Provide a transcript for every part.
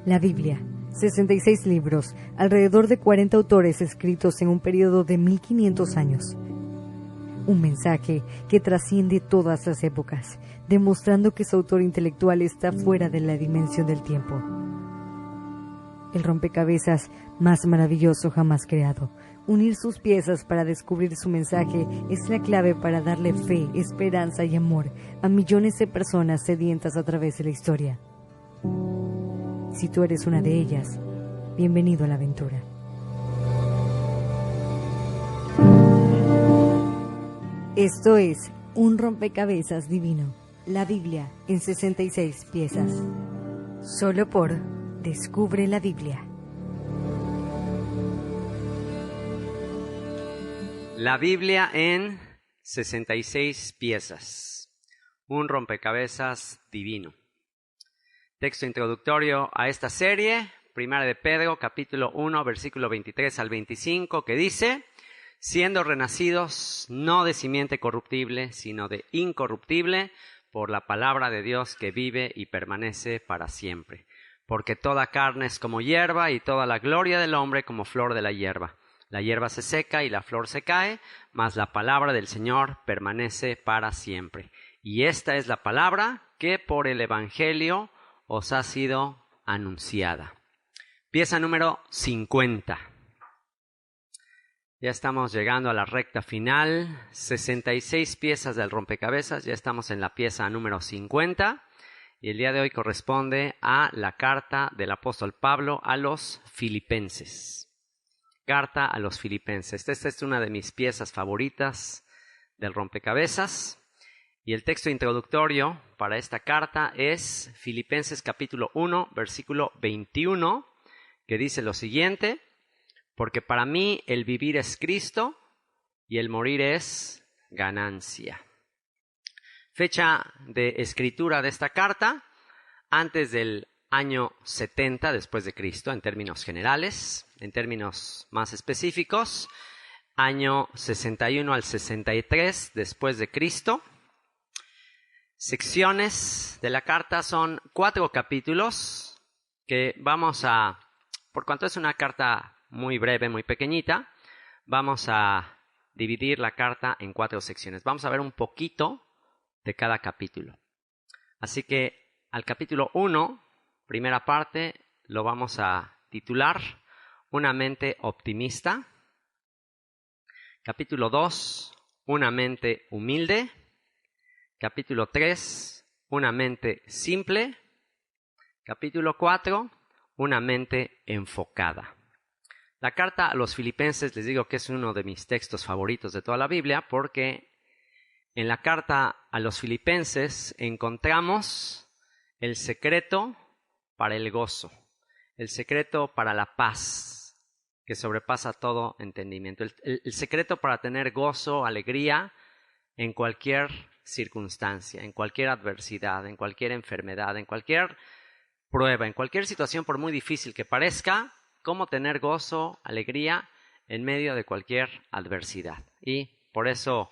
La Biblia, 66 libros, alrededor de 40 autores escritos en un periodo de 1500 años. Un mensaje que trasciende todas las épocas, demostrando que su autor intelectual está fuera de la dimensión del tiempo. El rompecabezas más maravilloso jamás creado. Unir sus piezas para descubrir su mensaje es la clave para darle fe, esperanza y amor a millones de personas sedientas a través de la historia. Si tú eres una de ellas, bienvenido a la aventura. Esto es un rompecabezas divino, la Biblia en 66 piezas. Solo por Descubre la Biblia. La Biblia en 66 piezas. Un rompecabezas divino. Texto introductorio a esta serie, Primera de Pedro, capítulo 1, versículo 23 al 25, que dice: siendo renacidos no de simiente corruptible, sino de incorruptible, por la palabra de Dios que vive y permanece para siempre. Porque toda carne es como hierba, y toda la gloria del hombre como flor de la hierba. La hierba se seca y la flor se cae, mas la palabra del Señor permanece para siempre. Y esta es la palabra que por el Evangelio os ha sido anunciada. Pieza número 50. Ya estamos llegando a la recta final. 66 piezas del rompecabezas. Ya estamos en la pieza número 50. Y el día de hoy corresponde a la carta del apóstol Pablo a los Filipenses. Carta a los Filipenses. Esta es una de mis piezas favoritas del rompecabezas. Y el texto introductorio para esta carta es Filipenses capítulo 1, versículo 21, que dice lo siguiente: porque para mí el vivir es Cristo y el morir es ganancia. Fecha de escritura de esta carta, antes del año 70 después de Cristo, en términos generales. En términos más específicos, año 61 al 63 después de Cristo. Secciones de la carta son 4 capítulos que vamos a, por cuanto es una carta muy breve, muy pequeñita, vamos a dividir la carta en 4 secciones. Vamos a ver un poquito de cada capítulo. Así que al capítulo 1, primera parte, lo vamos a titular Una mente optimista. Capítulo 2, Una mente humilde. Capítulo 3, Una mente simple. Capítulo 4, Una mente enfocada. La carta a los Filipenses, les digo que es uno de mis textos favoritos de toda la Biblia, porque en la carta a los Filipenses encontramos el secreto para el gozo, el secreto para la paz, que sobrepasa todo entendimiento, el secreto para tener gozo, alegría en cualquier circunstancia, en cualquier adversidad, en cualquier enfermedad, en cualquier prueba, en cualquier situación, por muy difícil que parezca, cómo tener gozo, alegría en medio de cualquier adversidad. Y por eso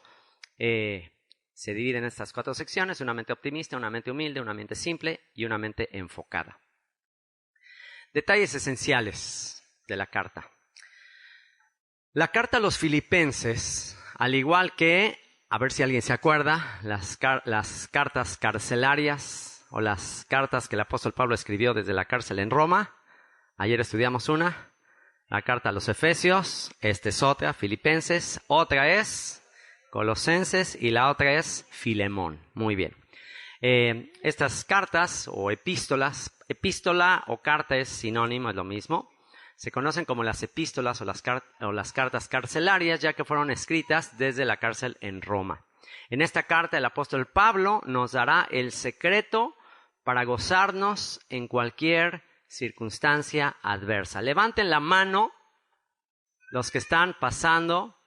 se dividen estas 4 secciones: una mente optimista, una mente humilde, una mente simple y una mente enfocada. Detalles esenciales de la carta. La carta a los Filipenses, al igual que, a ver si alguien se acuerda, las cartas carcelarias o las cartas que el apóstol Pablo escribió desde la cárcel en Roma. Ayer estudiamos una, la carta a los Efesios, esta es otra, Filipenses, otra es Colosenses y la otra es Filemón. Muy bien. Estas cartas o epístolas, epístola o carta es sinónimo, es lo mismo. Se conocen como las epístolas o las cartas carcelarias, ya que fueron escritas desde la cárcel en Roma. En esta carta el apóstol Pablo nos dará el secreto para gozarnos en cualquier circunstancia adversa. Levanten la mano los que están pasando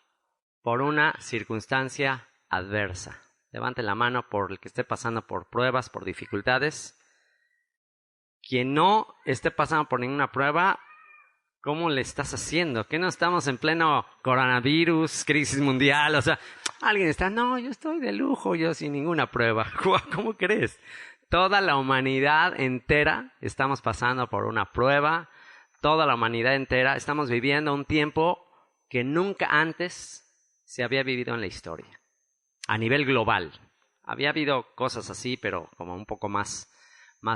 por una circunstancia adversa. Levanten la mano por el que esté pasando por pruebas, por dificultades. Quien no esté pasando por ninguna prueba, ¿cómo le estás haciendo? ¿Que no estamos en pleno coronavirus, crisis mundial? O sea, alguien está, no, yo estoy de lujo, yo sin ninguna prueba. ¿Cómo crees? Toda la humanidad entera estamos pasando por una prueba. Toda la humanidad entera estamos viviendo un tiempo que nunca antes se había vivido en la historia. A nivel global. Había habido cosas así, pero como un poco más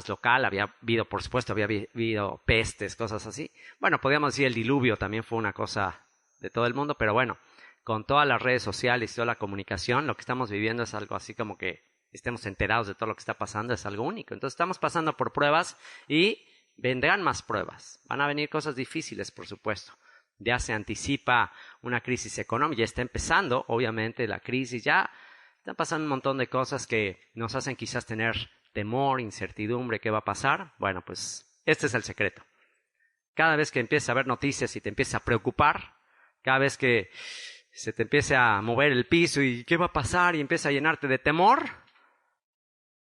local. Había habido, por supuesto, había habido pestes, cosas así. Bueno, podríamos decir el diluvio también fue una cosa de todo el mundo, pero bueno, con todas las redes sociales y toda la comunicación, lo que estamos viviendo es algo así como que estemos enterados de todo lo que está pasando, es algo único. Entonces estamos pasando por pruebas y vendrán más pruebas. Van a venir cosas difíciles, por supuesto. Ya se anticipa una crisis económica, ya está empezando, obviamente, la crisis, ya están pasando un montón de cosas que nos hacen quizás tener temor, incertidumbre, ¿qué va a pasar? Bueno, pues este es el secreto. Cada vez que empieces a ver noticias y te empieces a preocupar, cada vez que se te empiece a mover el piso y ¿qué va a pasar? Y empieza a llenarte de temor,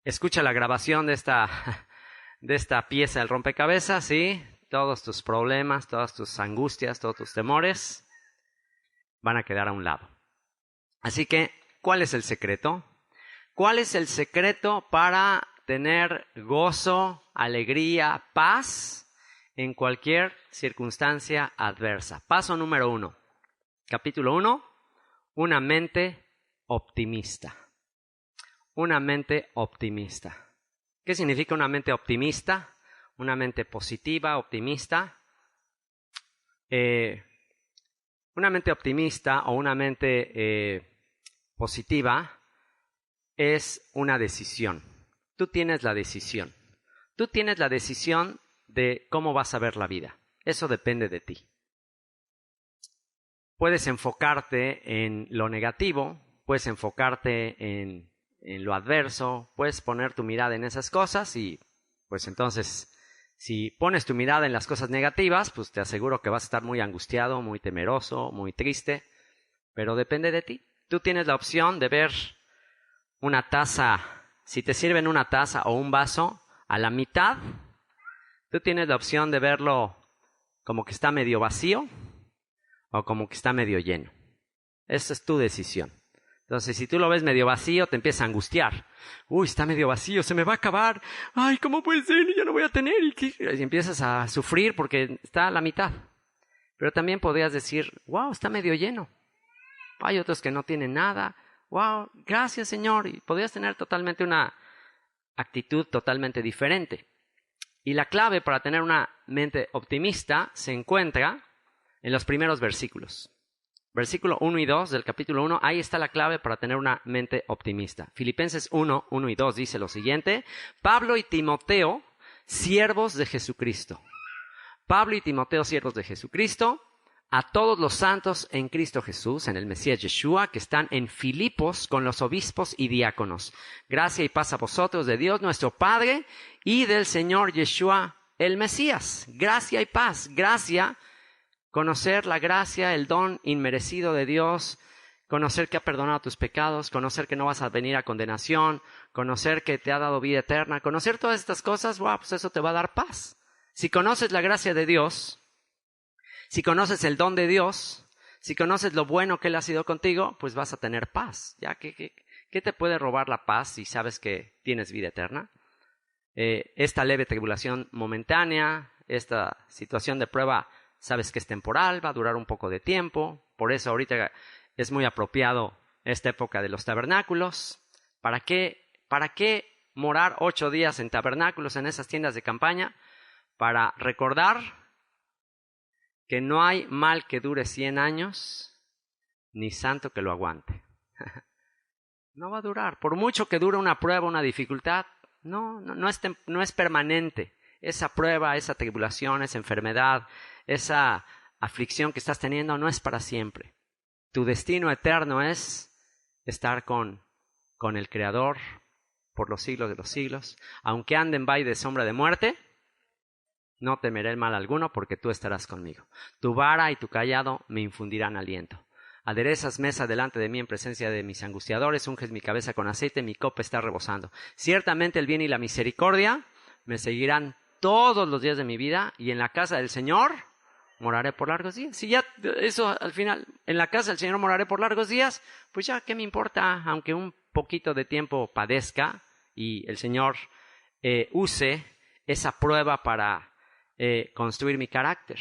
escucha la grabación de esta pieza del rompecabezas, ¿sí? Todos tus problemas, todas tus angustias, todos tus temores van a quedar a un lado. Así que, ¿cuál es el secreto? ¿Cuál es el secreto para tener gozo, alegría, paz en cualquier circunstancia adversa? Paso número 1. Capítulo 1. Una mente optimista. Una mente optimista. ¿Qué significa una mente optimista? Una mente positiva, optimista. Una mente optimista o una mente positiva es una decisión. Tú tienes la decisión. Tú tienes la decisión de cómo vas a ver la vida. Eso depende de ti. Puedes enfocarte en lo negativo, puedes enfocarte en lo adverso, puedes poner tu mirada en esas cosas y pues entonces si pones tu mirada en las cosas negativas, pues te aseguro que vas a estar muy angustiado, muy temeroso, muy triste, pero depende de ti. Tú tienes la opción de ver una taza, si te sirven una taza o un vaso a la mitad, tú tienes la opción de verlo como que está medio vacío o como que está medio lleno. Esa es tu decisión. Entonces, si tú lo ves medio vacío, te empieza a angustiar. Uy, está medio vacío, se me va a acabar. Ay, ¿cómo puede ser? Ya no voy a tener. Y empiezas a sufrir porque está a la mitad. Pero también podrías decir, wow, está medio lleno. Hay otros que no tienen nada. Wow, gracias, Señor. Y podrías tener totalmente una actitud totalmente diferente. Y la clave para tener una mente optimista se encuentra en los primeros versículos. Versículo 1 y 2 del capítulo 1, ahí está la clave para tener una mente optimista. Filipenses 1, 1 y 2 dice lo siguiente: Pablo y Timoteo, siervos de Jesucristo. Pablo y Timoteo, siervos de Jesucristo, a todos los santos en Cristo Jesús, en el Mesías Yeshua, que están en Filipos con los obispos y diáconos. Gracia y paz a vosotros de Dios nuestro Padre y del Señor Yeshua el Mesías. Gracia y paz. Gracia, conocer la gracia, el don inmerecido de Dios, conocer que ha perdonado tus pecados, conocer que no vas a venir a condenación, conocer que te ha dado vida eterna, conocer todas estas cosas, wow, pues eso te va a dar paz. Si conoces la gracia de Dios, si conoces el don de Dios, si conoces lo bueno que Él ha sido contigo, pues vas a tener paz. ¿Ya? ¿Qué te puede robar la paz si sabes que tienes vida eterna? Esta leve tribulación momentánea, esta situación de prueba, sabes que es temporal, va a durar un poco de tiempo. Por eso ahorita es muy apropiado esta época de los tabernáculos. ¿Para qué morar 8 días en tabernáculos, en esas tiendas de campaña? Para recordar que no hay mal que dure 100 años, ni santo que lo aguante. No va a durar. Por mucho que dure una prueba, una dificultad, no es permanente. Esa prueba, esa tribulación, esa enfermedad, esa aflicción que estás teniendo no es para siempre. Tu destino eterno es estar con el Creador por los siglos de los siglos. Aunque ande en valle de sombra de muerte, no temeré el mal alguno, porque tú estarás conmigo. Tu vara y tu cayado me infundirán aliento. Aderezas mesa delante de mí en presencia de mis angustiadores, unges mi cabeza con aceite, mi copa está rebosando. Ciertamente el bien y la misericordia me seguirán todos los días de mi vida, y en la casa del Señor moraré por largos días. Si ya eso al final, en la casa del Señor moraré por largos días, pues ya, ¿qué me importa? Aunque un poquito de tiempo padezca y el Señor use esa prueba para construir mi carácter.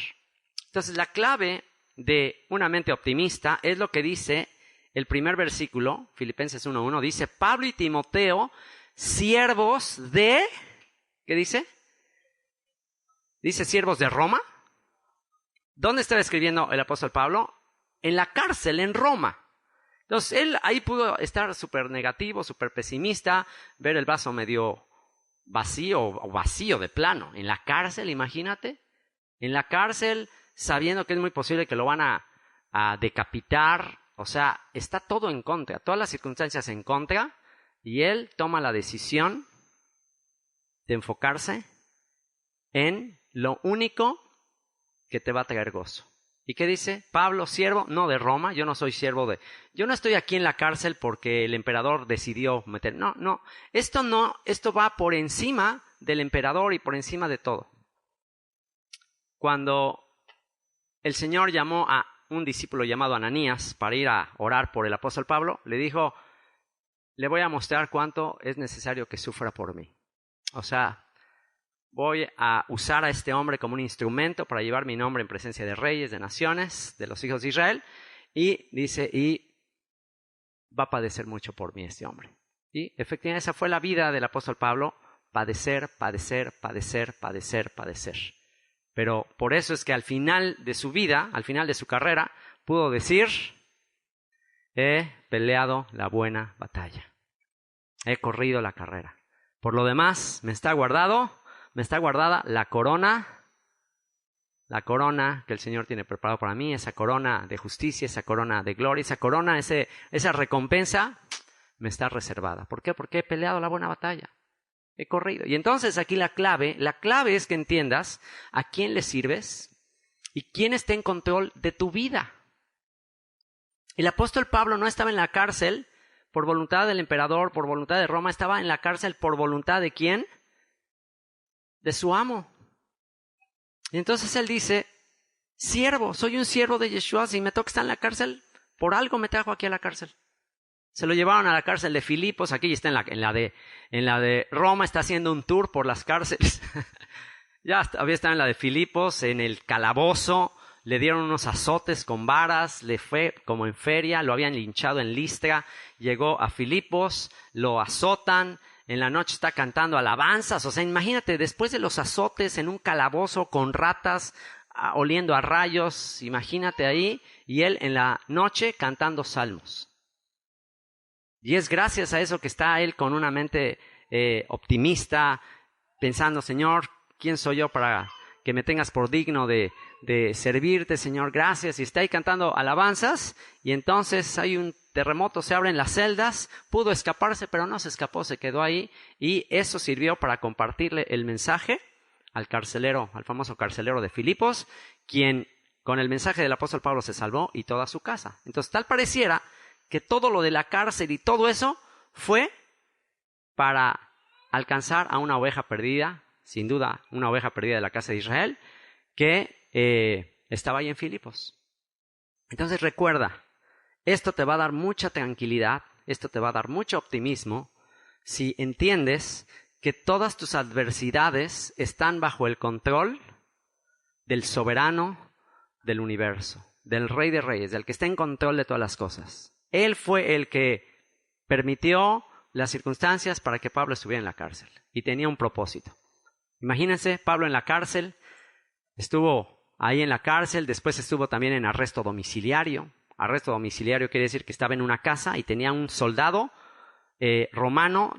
Entonces, la clave de una mente optimista es lo que dice el primer versículo, Filipenses 1:1, dice: Pablo y Timoteo, siervos de... ¿Qué dice? Dice siervos de Roma. ¿Dónde estaba escribiendo el apóstol Pablo? En la cárcel, en Roma. Entonces, él ahí pudo estar súper negativo, súper pesimista, ver el vaso medio vacío o vacío de plano. En la cárcel, imagínate. En la cárcel, sabiendo que es muy posible que lo van a decapitar. O sea, está todo en contra, todas las circunstancias en contra. Y él toma la decisión de enfocarse en lo único que te va a traer gozo. ¿Y qué dice? Pablo, siervo, no de Roma, yo no soy siervo de... Yo no estoy aquí en la cárcel porque el emperador decidió meter... No, esto va por encima del emperador y por encima de todo. Cuando el Señor llamó a un discípulo llamado Ananías para ir a orar por el apóstol Pablo, le dijo: le voy a mostrar cuánto es necesario que sufra por mí. O sea, voy a usar a este hombre como un instrumento para llevar mi nombre en presencia de reyes, de naciones, de los hijos de Israel. Y dice, y va a padecer mucho por mí este hombre. Y efectivamente esa fue la vida del apóstol Pablo: padecer, padecer, padecer, padecer, padecer. Pero por eso es que al final de su vida, al final de su carrera, pudo decir: he peleado la buena batalla. He corrido la carrera. Por lo demás, me está guardada la corona que el Señor tiene preparado para mí, esa corona de justicia, esa corona de gloria, esa corona, esa recompensa me está reservada. ¿Por qué? Porque he peleado la buena batalla. He corrido. Y entonces aquí la clave es que entiendas a quién le sirves y quién está en control de tu vida. El apóstol Pablo no estaba en la cárcel por voluntad del emperador, por voluntad de Roma, estaba en la cárcel por voluntad ¿de quién? De su amo. Y entonces él dice: siervo, soy un siervo de Yeshua, si me toca estar en la cárcel, por algo me trajo aquí a la cárcel. Se lo llevaron a la cárcel de Filipos, aquí está en la de Roma, está haciendo un tour por las cárceles. Ya había estado en la de Filipos, en el calabozo, le dieron unos azotes con varas, le fue como en feria, lo habían linchado en Listra, llegó a Filipos, lo azotan, en la noche está cantando alabanzas. O sea, imagínate, después de los azotes en un calabozo con ratas, oliendo a rayos, imagínate ahí, y él en la noche cantando salmos. Y es gracias a eso que está él con una mente optimista, pensando: Señor, ¿quién soy yo para que me tengas por digno de servirte, Señor? Gracias. Y está ahí cantando alabanzas, y entonces hay un terremoto, se abren las celdas, pudo escaparse, pero no se escapó, se quedó ahí, y eso sirvió para compartirle el mensaje al carcelero, al famoso carcelero de Filipos, quien con el mensaje del apóstol Pablo se salvó, y toda su casa. Entonces tal pareciera que todo lo de la cárcel y todo eso fue para alcanzar a una oveja perdida, sin duda una oveja perdida de la casa de Israel, que estaba ahí en Filipos. Entonces recuerda, esto te va a dar mucha tranquilidad, esto te va a dar mucho optimismo, si entiendes que todas tus adversidades están bajo el control del soberano del universo, del Rey de Reyes, del que está en control de todas las cosas. Él fue el que permitió las circunstancias para que Pablo estuviera en la cárcel, y tenía un propósito. Imagínense, Pablo en la cárcel, estuvo ahí en la cárcel, después estuvo también en arresto domiciliario. Arresto domiciliario quiere decir que estaba en una casa y tenía un soldado romano,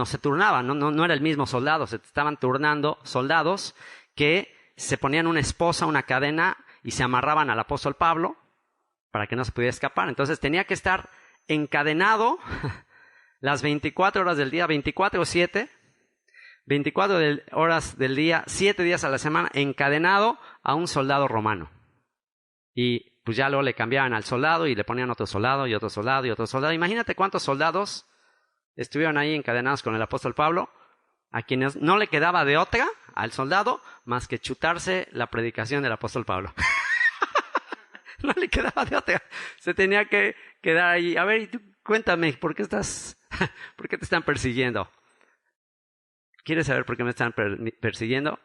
se turnaban, no era el mismo soldado, se estaban turnando soldados que se ponían una esposa, una cadena, y se amarraban al apóstol Pablo para que no se pudiera escapar. Entonces tenía que estar encadenado las 24 horas del día, 24/7, 24 horas del día, 7 días a la semana, encadenado a un soldado romano. Y pues ya luego le cambiaban al soldado y le ponían otro soldado y otro soldado y otro soldado. Imagínate cuántos soldados estuvieron ahí encadenados con el apóstol Pablo, a quienes no le quedaba de otra al soldado más que chutarse la predicación del apóstol Pablo. No le quedaba de otra. Se tenía que quedar ahí. A ver, y tú cuéntame, ¿por qué te están persiguiendo? ¿Quieres saber por qué me están persiguiendo?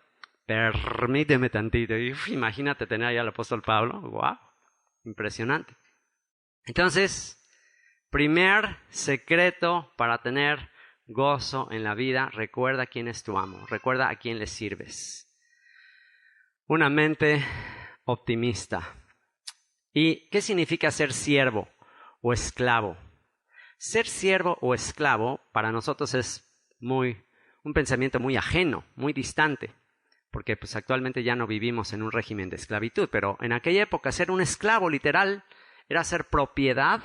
Permíteme tantito. Y, imagínate tener ahí al apóstol Pablo. ¡Wow! Impresionante. Entonces, primer secreto para tener gozo en la vida: recuerda quién es tu amo, recuerda a quién le sirves. Una mente optimista. ¿Y qué significa ser siervo o esclavo? Ser siervo o esclavo para nosotros es un pensamiento muy ajeno, muy distante, porque pues actualmente ya no vivimos en un régimen de esclavitud, pero en aquella época ser un esclavo literal era ser propiedad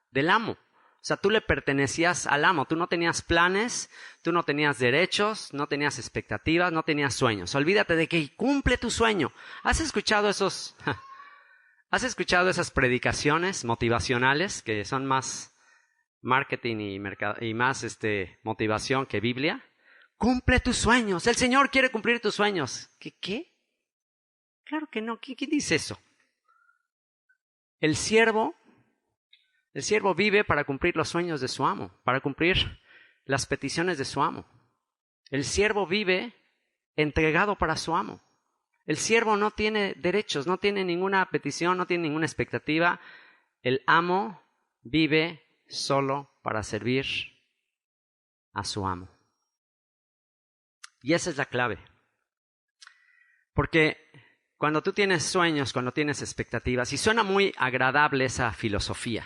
del amo. O sea, tú le pertenecías al amo, tú no tenías planes, tú no tenías derechos, no tenías expectativas, no tenías sueños. Olvídate de que cumple tu sueño. ¿Has escuchado esas predicaciones motivacionales que son más marketing y más motivación que Biblia? Cumple tus sueños, el Señor quiere cumplir tus sueños. ¿Qué? Claro que no. ¿Quién dice eso? El siervo vive para cumplir los sueños de su amo, para cumplir las peticiones de su amo. El siervo vive entregado para su amo. El siervo no tiene derechos, no tiene ninguna petición, no tiene ninguna expectativa. El amo vive solo para servir a su amo. Y esa es la clave. Porque cuando tú tienes sueños, cuando tienes expectativas, y suena muy agradable esa filosofía.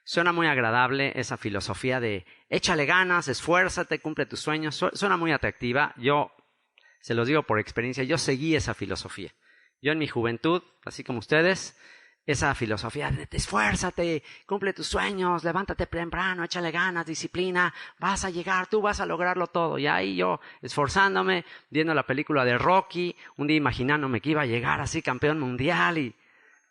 Suena muy agradable esa filosofía de échale ganas, esfuérzate, cumple tus sueños. Suena muy atractiva. Yo se los digo por experiencia, yo seguí esa filosofía. Yo en mi juventud, así como ustedes, esa filosofía de esfuérzate, cumple tus sueños, levántate temprano, échale ganas, disciplina, vas a llegar, tú vas a lograrlo todo. Y ahí yo esforzándome, viendo la película de Rocky, un día imaginándome que iba a llegar así campeón mundial, y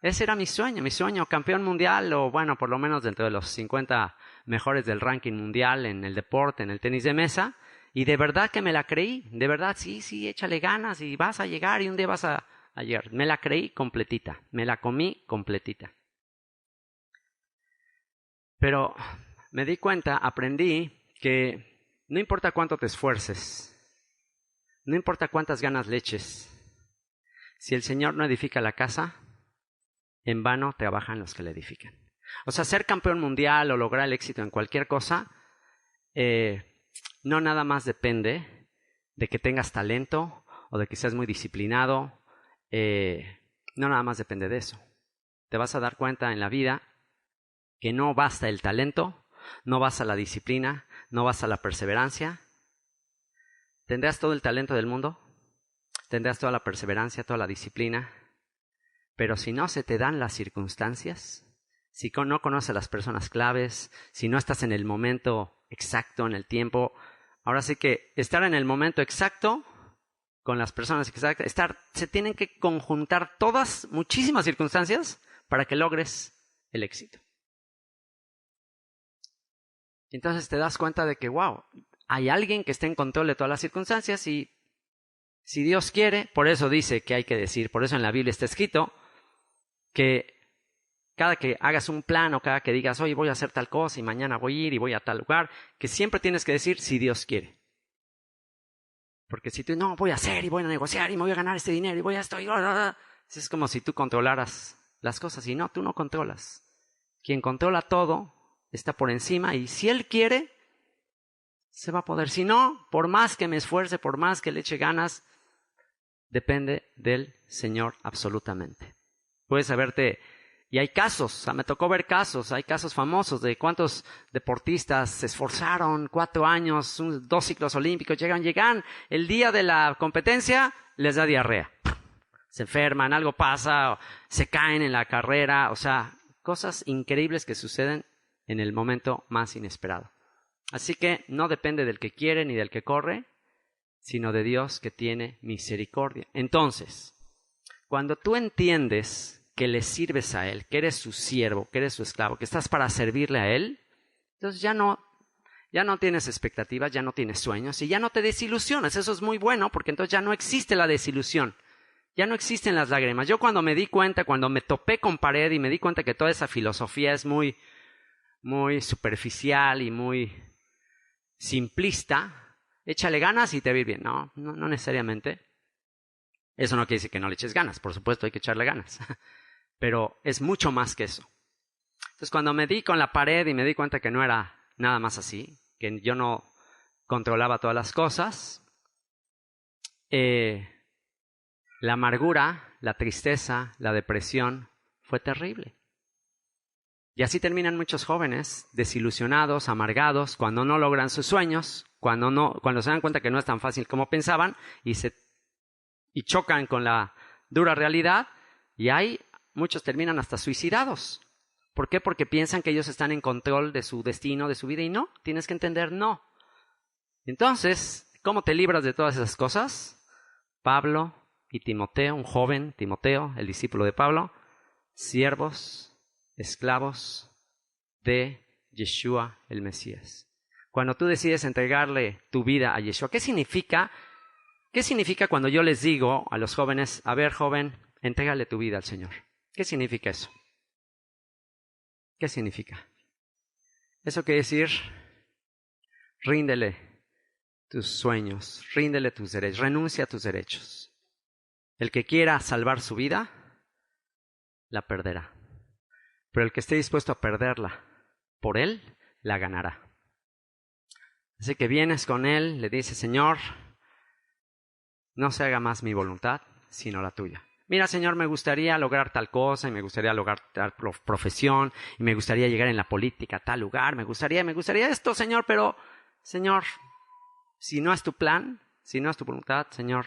ese era mi sueño, campeón mundial, o bueno, por lo menos dentro de los 50 mejores del ranking mundial en el deporte, en el tenis de mesa. Y de verdad que me la creí, de verdad, sí, échale ganas y vas a llegar y un día vas a llegar. Me la creí completita, me la comí completita. Pero me di cuenta, aprendí que no importa cuánto te esfuerces, no importa cuántas ganas le eches, si el Señor no edifica la casa, en vano trabajan los que la edifican. O sea, ser campeón mundial o lograr el éxito en cualquier cosa, no nada más depende de que tengas talento o de que seas muy disciplinado. No nada más depende de eso. Te vas a dar cuenta en la vida que no basta el talento, no basta la disciplina, no basta la perseverancia. Tendrás todo el talento del mundo, tendrás toda la perseverancia, toda la disciplina, pero si no se te dan las circunstancias, si no conoces a las personas claves, si no estás en el momento exacto, en el tiempo. Ahora sí que estar en el momento exacto, con las personas exactas, se tienen que conjuntar muchísimas circunstancias para que logres el éxito. Entonces te das cuenta de que, wow, hay alguien que está en control de todas las circunstancias y si Dios quiere, por eso dice que hay que decir, por eso en la Biblia está escrito que cada que hagas un plan o cada que digas, oye, voy a hacer tal cosa y mañana voy a ir y voy a tal lugar, que siempre tienes que decir si Dios quiere. Porque si tú no, voy a hacer y voy a negociar y me voy a ganar este dinero y voy a esto y es como si tú controlaras las cosas y no, tú no controlas. Quien controla todo está por encima y si Él quiere, se va a poder. Si no, por más que me esfuerce, por más que le eche ganas, depende del Señor absolutamente. Puedes saberte. Y hay casos, me tocó ver casos, hay casos famosos de cuántos deportistas se esforzaron 4 años, 2 ciclos olímpicos, llegan, el día de la competencia les da diarrea, se enferman, algo pasa, se caen en la carrera, o sea, cosas increíbles que suceden en el momento más inesperado. Así que no depende del que quiere ni del que corre, sino de Dios que tiene misericordia. Entonces, cuando tú entiendes que le sirves a Él, que eres su siervo, que eres su esclavo, que estás para servirle a Él, entonces ya no tienes expectativas, ya no tienes sueños y ya no te desilusionas. Eso es muy bueno porque entonces ya no existe la desilusión, ya no existen las lágrimas. Yo cuando me di cuenta, cuando me topé con pared y me di cuenta que toda esa filosofía es muy, muy superficial y muy simplista, échale ganas y te va a ir bien. No, no necesariamente. Eso no quiere decir que no le eches ganas. Por supuesto, hay que echarle ganas. Pero es mucho más que eso. Entonces, cuando me di con la pared y me di cuenta que no era nada más así, que yo no controlaba todas las cosas, la amargura, la tristeza, la depresión fue terrible. Y así terminan muchos jóvenes desilusionados, amargados, cuando no logran sus sueños, cuando se dan cuenta que no es tan fácil como pensaban y chocan con la dura realidad, y muchos terminan hasta suicidados. ¿Por qué? Porque piensan que ellos están en control de su destino, de su vida, y no, tienes que entender, no. Entonces, ¿cómo te libras de todas esas cosas? Pablo y Timoteo, un joven Timoteo, el discípulo de Pablo, siervos, esclavos de Yeshua el Mesías. Cuando tú decides entregarle tu vida a Yeshua, ¿qué significa cuando yo les digo a los jóvenes, a ver, joven, entrégale tu vida al Señor? ¿Qué significa eso? ¿Qué significa? Eso quiere decir, ríndele tus sueños, ríndele tus derechos, renuncia a tus derechos. El que quiera salvar su vida, la perderá. Pero el que esté dispuesto a perderla por Él, la ganará. Así que vienes con Él, le dices, Señor, no se haga más mi voluntad, sino la tuya. Mira, Señor, me gustaría lograr tal cosa, y me gustaría lograr tal profesión, y me gustaría llegar en la política a tal lugar, me gustaría esto, Señor, pero, Señor, si no es tu plan, si no es tu voluntad, Señor,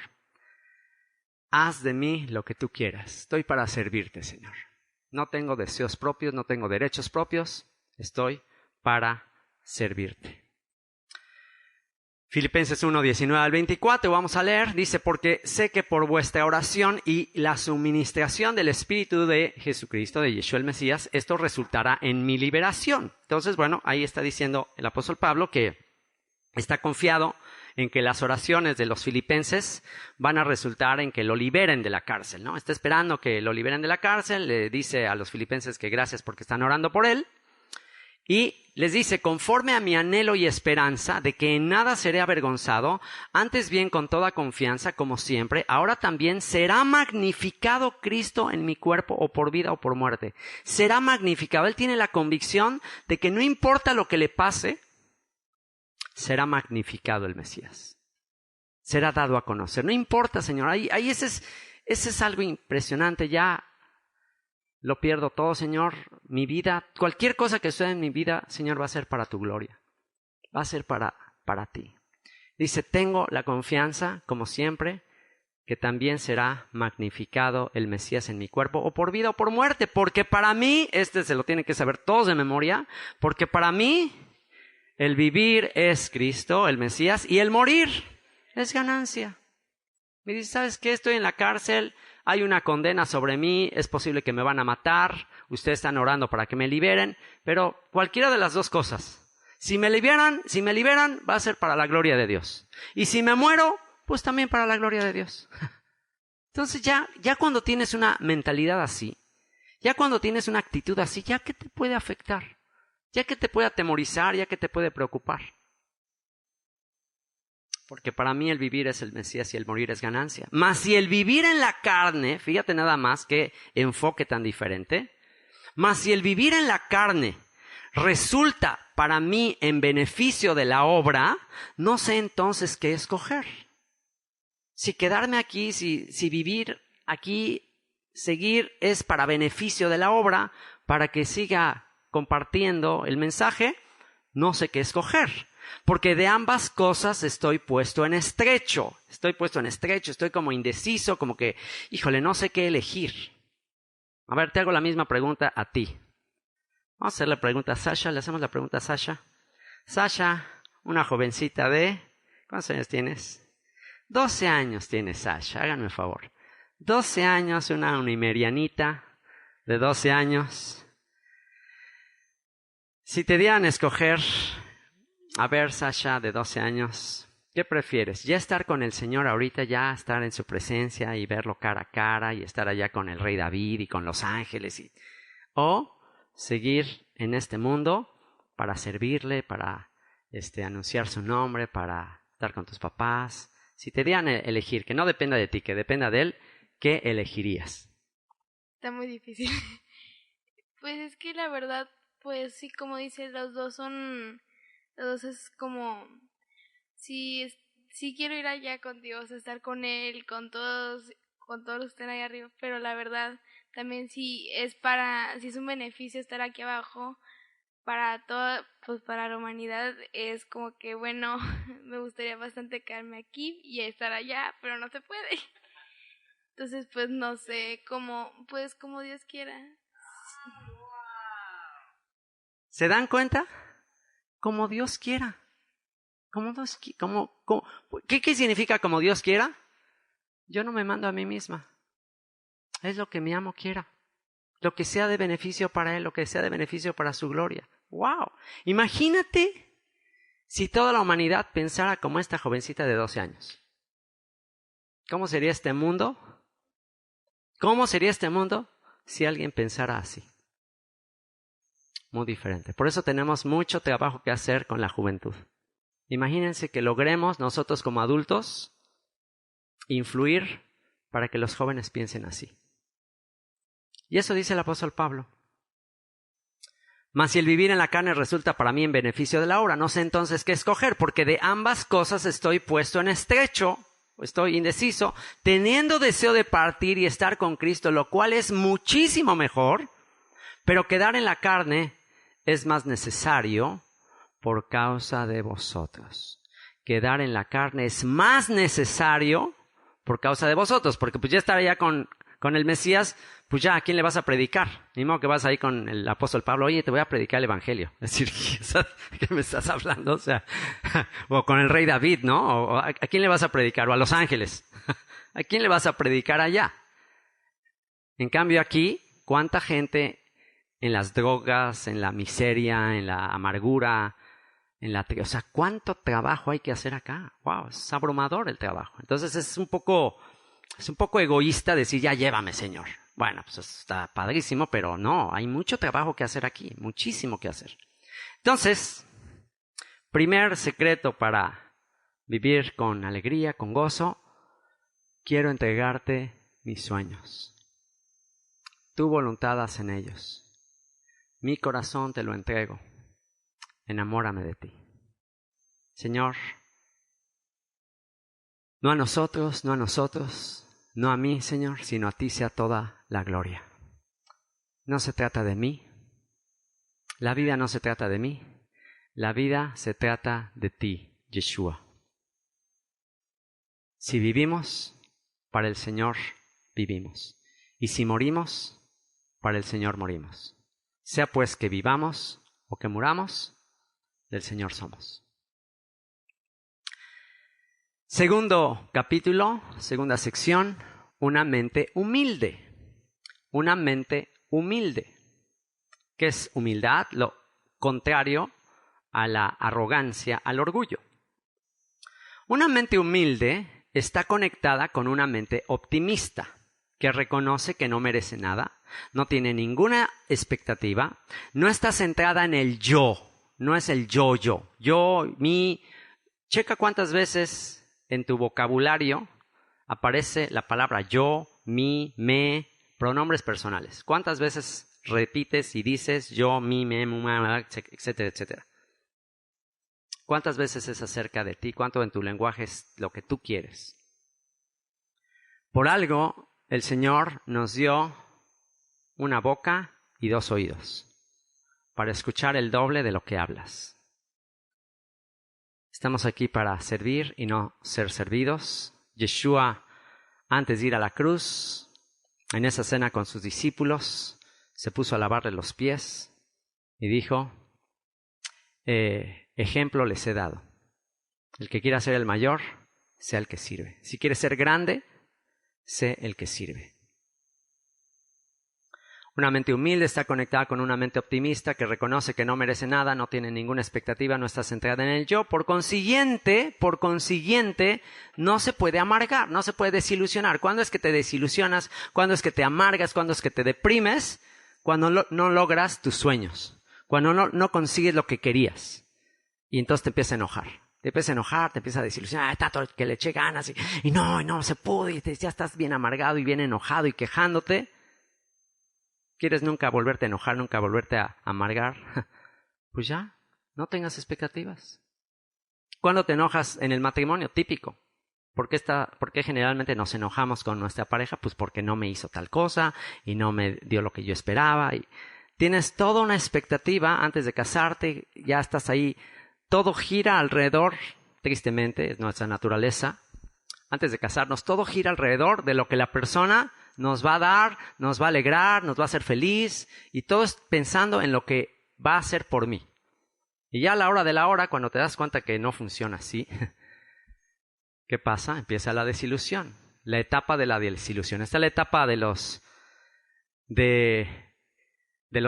haz de mí lo que tú quieras. Estoy para servirte, Señor. No tengo deseos propios, no tengo derechos propios, estoy para servirte. Filipenses 1, 19 al 24, vamos a leer, dice, porque sé que por vuestra oración y la suministración del Espíritu de Jesucristo, de Yeshua el Mesías, esto resultará en mi liberación. Entonces, bueno, ahí está diciendo el apóstol Pablo que está confiado en que las oraciones de los filipenses van a resultar en que lo liberen de la cárcel, ¿no? Está esperando que lo liberen de la cárcel, le dice a los filipenses que gracias porque están orando por él, y les dice, conforme a mi anhelo y esperanza de que en nada seré avergonzado, antes bien con toda confianza, como siempre, ahora también será magnificado Cristo en mi cuerpo, o por vida o por muerte. Será magnificado. Él tiene la convicción de que no importa lo que le pase, será magnificado el Mesías. Será dado a conocer. No importa, Señor. Ahí ese es algo impresionante. Ya lo pierdo todo, Señor. Mi vida, cualquier cosa que suceda en mi vida, Señor, va a ser para tu gloria. Va a ser para ti. Dice, tengo la confianza, como siempre, que también será magnificado el Mesías en mi cuerpo, o por vida o por muerte. Porque para mí, se lo tienen que saber todos de memoria, porque para mí el vivir es Cristo, el Mesías, y el morir es ganancia. Me dice, ¿sabes qué? Estoy en la cárcel, hay una condena sobre mí, es posible que me van a matar, ustedes están orando para que me liberen, pero cualquiera de las dos cosas. Si me liberan, va a ser para la gloria de Dios. Y si me muero, pues también para la gloria de Dios. Entonces ya cuando tienes una mentalidad así, ya cuando tienes una actitud así, ¿ya qué te puede afectar? ¿Ya que te puede atemorizar? ¿Ya que te puede preocupar? Porque para mí el vivir es el Mesías y el morir es ganancia. Mas si el vivir en la carne, fíjate nada más qué enfoque tan diferente, mas si el vivir en la carne resulta para mí en beneficio de la obra, no sé entonces qué escoger. Si quedarme aquí, si vivir aquí, seguir es para beneficio de la obra, para que siga compartiendo el mensaje, no sé qué escoger. Porque de ambas cosas estoy puesto en estrecho. Estoy como indeciso, como que, híjole, no sé qué elegir. A ver, te hago la misma pregunta a ti. Vamos a hacer la pregunta a Sasha. Le hacemos la pregunta a Sasha. Sasha, una jovencita de... ¿Cuántos años tienes? 12 años tiene Sasha, háganme un favor. 12 años, una unimerianita de 12 años. Si te dieran a escoger, a ver, Sasha, de 12 años, ¿qué prefieres? ¿Ya estar con el Señor ahorita, ya estar en su presencia y verlo cara a cara y estar allá con el rey David y con los ángeles? ¿O seguir en este mundo para servirle, para anunciar su nombre, para estar con tus papás. Si te dieran a elegir, que no dependa de ti, que dependa de él, ¿qué elegirías? Está muy difícil. Pues es que la verdad, pues sí, como dices, los dos es como, sí, sí quiero ir allá con Dios, estar con Él, con todos los que están ahí arriba, pero la verdad, también si es un beneficio estar aquí abajo, para toda, pues para la humanidad es como que, bueno, me gustaría bastante quedarme aquí y estar allá, pero no se puede. Entonces, pues no sé, como Dios quiera. ¿Se dan cuenta? Como Dios quiera. ¿Qué significa como Dios quiera? Yo no me mando a mí misma. Es lo que mi amo quiera. Lo que sea de beneficio para él, lo que sea de beneficio para su gloria. ¡Wow! Imagínate si toda la humanidad pensara como esta jovencita de 12 años. ¿Cómo sería este mundo? ¿Cómo sería este mundo si alguien pensara así? Muy diferente. Por eso tenemos mucho trabajo que hacer con la juventud. Imagínense que logremos nosotros como adultos influir para que los jóvenes piensen así. Y eso dice el apóstol Pablo. Mas si el vivir en la carne resulta para mí en beneficio de la obra, no sé entonces qué escoger, porque de ambas cosas estoy puesto en estrecho, estoy indeciso, teniendo deseo de partir y estar con Cristo, lo cual es muchísimo mejor, pero quedar en la carne es más necesario por causa de vosotros. Quedar en la carne es más necesario por causa de vosotros, porque pues ya estar allá con el Mesías, pues ya, ¿a quién le vas a predicar? Ni modo que vas ahí con el apóstol Pablo, oye, te voy a predicar el evangelio. Es decir, ¿qué me estás hablando? O sea, o con el rey David, ¿no? O ¿a quién le vas a predicar? O a los ángeles. ¿A quién le vas a predicar allá? En cambio aquí, ¿cuánta gente en las drogas, en la miseria, en la amargura, o sea, cuánto trabajo hay que hacer acá? Wow, es abrumador el trabajo. Entonces es un poco egoísta decir, ya llévame, Señor. Bueno, pues está padrísimo, pero no, hay mucho trabajo que hacer aquí, muchísimo que hacer. Entonces, primer secreto para vivir con alegría, con gozo, quiero entregarte mis sueños. Tu voluntad haz en ellos. Mi corazón te lo entrego. Enamórame de ti. Señor, no a nosotros, no a mí, Señor, sino a ti sea toda la gloria. No se trata de mí. La vida no se trata de mí. La vida se trata de ti, Yeshua. Si vivimos, para el Señor vivimos. Y si morimos, para el Señor morimos. Sea pues que vivamos o que muramos, del Señor somos. Segundo capítulo, segunda sección, una mente humilde. Una mente humilde. ¿Qué es humildad? Lo contrario a la arrogancia, al orgullo. Una mente humilde está conectada con una mente optimista, que reconoce que no merece nada, no tiene ninguna expectativa, no está centrada en el yo, no es el yo, mi. Checa cuántas veces en tu vocabulario aparece la palabra yo, mi, me, pronombres personales. ¿Cuántas veces repites y dices yo, mi, me, etcétera, etcétera? ¿Cuántas veces es acerca de ti? ¿Cuánto en tu lenguaje es lo que tú quieres? Por algo, el Señor nos dio una boca y 2 oídos para escuchar el doble de lo que hablas. Estamos aquí para servir y no ser servidos. Yeshua, antes de ir a la cruz, en esa cena con sus discípulos, se puso a lavarle los pies y dijo, ejemplo les he dado. El que quiera ser el mayor, sea el que sirve. Si quieres ser grande, sé el que sirve. Una mente humilde está conectada con una mente optimista que reconoce que no merece nada, no tiene ninguna expectativa, no está centrada en el yo. Por consiguiente, no se puede amargar, no se puede desilusionar. ¿Cuándo es que te desilusionas? ¿Cuándo es que te amargas? ¿Cuándo es que te deprimes? Cuando no logras tus sueños, cuando no consigues lo que querías. Y entonces te empiezas a enojar. Te empiezas a enojar, te empiezas a desilusionar, tanto que le eché ganas y no se pudo y ya estás bien amargado y bien enojado y quejándote. ¿Quieres nunca volverte a enojar, nunca volverte a amargar? Pues ya, no tengas expectativas. ¿Cuándo te enojas en el matrimonio? Típico. ¿Por qué generalmente nos enojamos con nuestra pareja? Pues porque no me hizo tal cosa y no me dio lo que yo esperaba. Y tienes toda una expectativa antes de casarte, ya estás ahí. Todo gira alrededor, tristemente, es nuestra naturaleza. Antes de casarnos, todo gira alrededor de lo que la persona nos va a dar, nos va a alegrar, nos va a hacer feliz. Y todo es pensando en lo que va a hacer por mí. Y ya a la hora de la hora, cuando te das cuenta que no funciona así, ¿qué pasa? Empieza la desilusión. La etapa de la desilusión. Esta es la etapa de los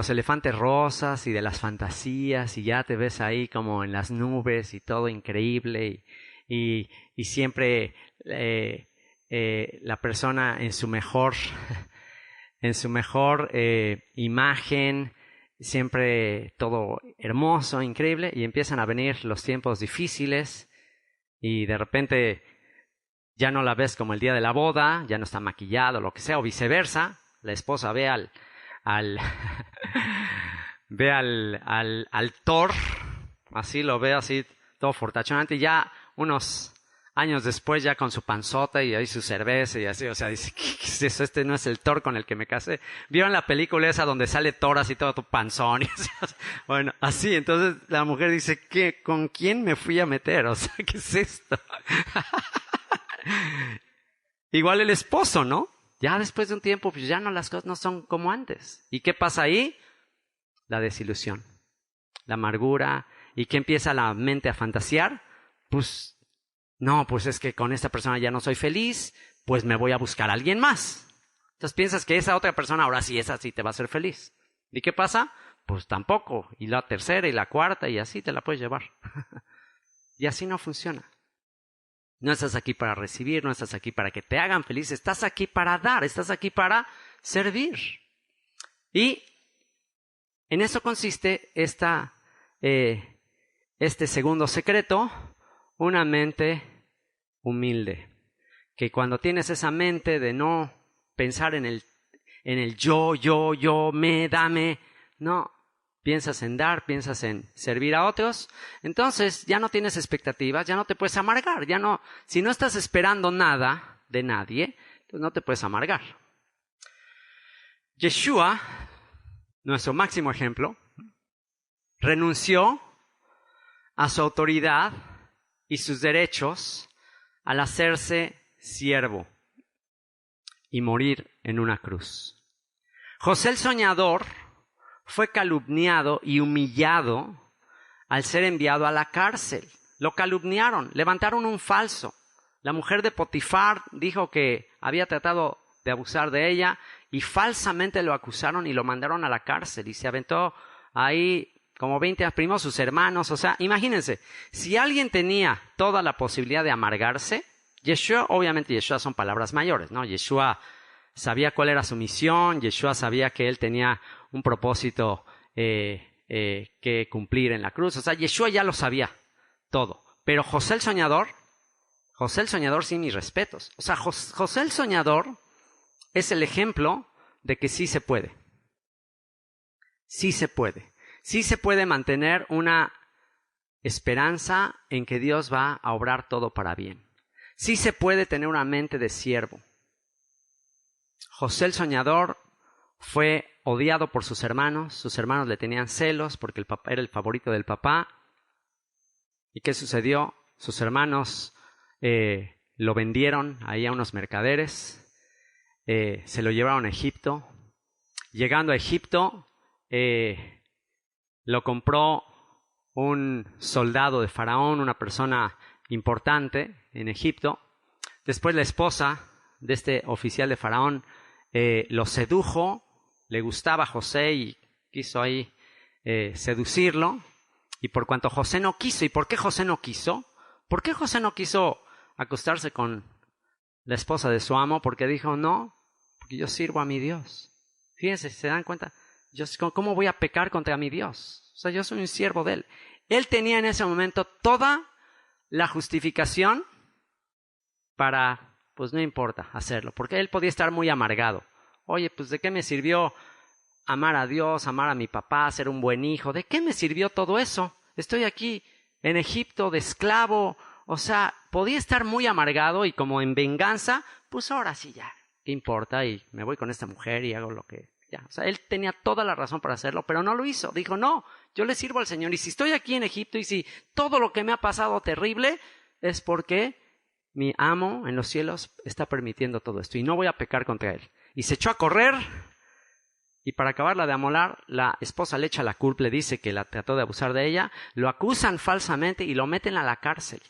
elefantes rosas y de las fantasías, y ya te ves ahí como en las nubes y todo increíble, y siempre la persona en su mejor imagen, siempre todo hermoso, increíble, y empiezan a venir los tiempos difíciles y de repente ya no la ves como el día de la boda, ya no está maquillado, lo que sea, o viceversa. La esposa ve al Thor, así lo ve, así todo fortachonante, y ya unos años después ya con su panzota y ahí su cerveza y así, o sea, dice, ¿qué es eso? Este no es el Thor con el que me casé. ¿Vieron la película esa donde sale Thor así todo tu panzón? Y así, bueno, así, entonces la mujer dice, ¿con quién me fui a meter? O sea, ¿qué es esto? Igual el esposo, ¿no? Ya después de un tiempo, pues ya no, las cosas no son como antes. ¿Y qué pasa ahí? La desilusión, la amargura. ¿Y qué empieza la mente a fantasear? Pues, no, pues es que con esta persona ya no soy feliz, pues me voy a buscar a alguien más. Entonces piensas que esa otra persona, ahora sí, esa sí te va a hacer feliz. ¿Y qué pasa? Pues tampoco. Y la tercera y la cuarta y así te la puedes llevar. Y así no funciona. No estás aquí para recibir, no estás aquí para que te hagan feliz, estás aquí para dar, estás aquí para servir. Y en eso consiste este segundo secreto, una mente humilde. Que cuando tienes esa mente de no pensar en el yo, dame, no. Piensas en dar, piensas en servir a otros, entonces ya no tienes expectativas, ya no te puedes amargar, si no estás esperando nada de nadie, pues no te puedes amargar. Yeshua, nuestro máximo ejemplo, renunció a su autoridad y sus derechos al hacerse siervo y morir en una cruz. José el soñador fue calumniado y humillado al ser enviado a la cárcel. Lo calumniaron, levantaron un falso. La mujer de Potifar dijo que había tratado de abusar de ella y falsamente lo acusaron y lo mandaron a la cárcel y se aventó ahí como 20 primos, sus hermanos. O sea, imagínense, si alguien tenía toda la posibilidad de amargarse, Yeshua, obviamente Yeshua son palabras mayores, ¿no? Yeshua sabía cuál era su misión, Yeshua sabía que él tenía un propósito que cumplir en la cruz. O sea, Yeshua ya lo sabía todo. Pero José el soñador, sí, mis respetos. O sea, José el soñador es el ejemplo de que sí se puede. Sí se puede. Sí se puede mantener una esperanza en que Dios va a obrar todo para bien. Sí se puede tener una mente de siervo. José el soñador fue odiado por sus hermanos le tenían celos porque el papá era el favorito del papá. ¿Y qué sucedió? Sus hermanos lo vendieron ahí a unos mercaderes, se lo llevaron a Egipto. Llegando a Egipto, lo compró un soldado de Faraón, una persona importante en Egipto. Después la esposa de este oficial de Faraón lo sedujo, le gustaba a José y quiso ahí seducirlo. Y por cuanto José no quiso, ¿y por qué José no quiso? ¿Por qué José no quiso acostarse con la esposa de su amo? Porque dijo, no, porque yo sirvo a mi Dios. Fíjense, ¿se dan cuenta? ¿Cómo voy a pecar contra mi Dios? O sea, yo soy un siervo de él. Él tenía en ese momento toda la justificación para, pues no importa hacerlo, porque él podía estar muy amargado. Oye, pues ¿de qué me sirvió amar a Dios, amar a mi papá, ser un buen hijo? ¿De qué me sirvió todo eso? Estoy aquí en Egipto de esclavo. O sea, podía estar muy amargado y como en venganza, pues ahora sí ya, ¿qué importa? Y me voy con esta mujer y hago lo que... ya. O sea, él tenía toda la razón para hacerlo, pero no lo hizo. Dijo, no, yo le sirvo al Señor. Y si estoy aquí en Egipto y si todo lo que me ha pasado terrible es porque mi amo en los cielos está permitiendo todo esto y no voy a pecar contra él. Y se echó a correr y para acabarla de amolar, la esposa le echa la culpa, le dice que la trató de abusar de ella, lo acusan falsamente y lo meten a la cárcel.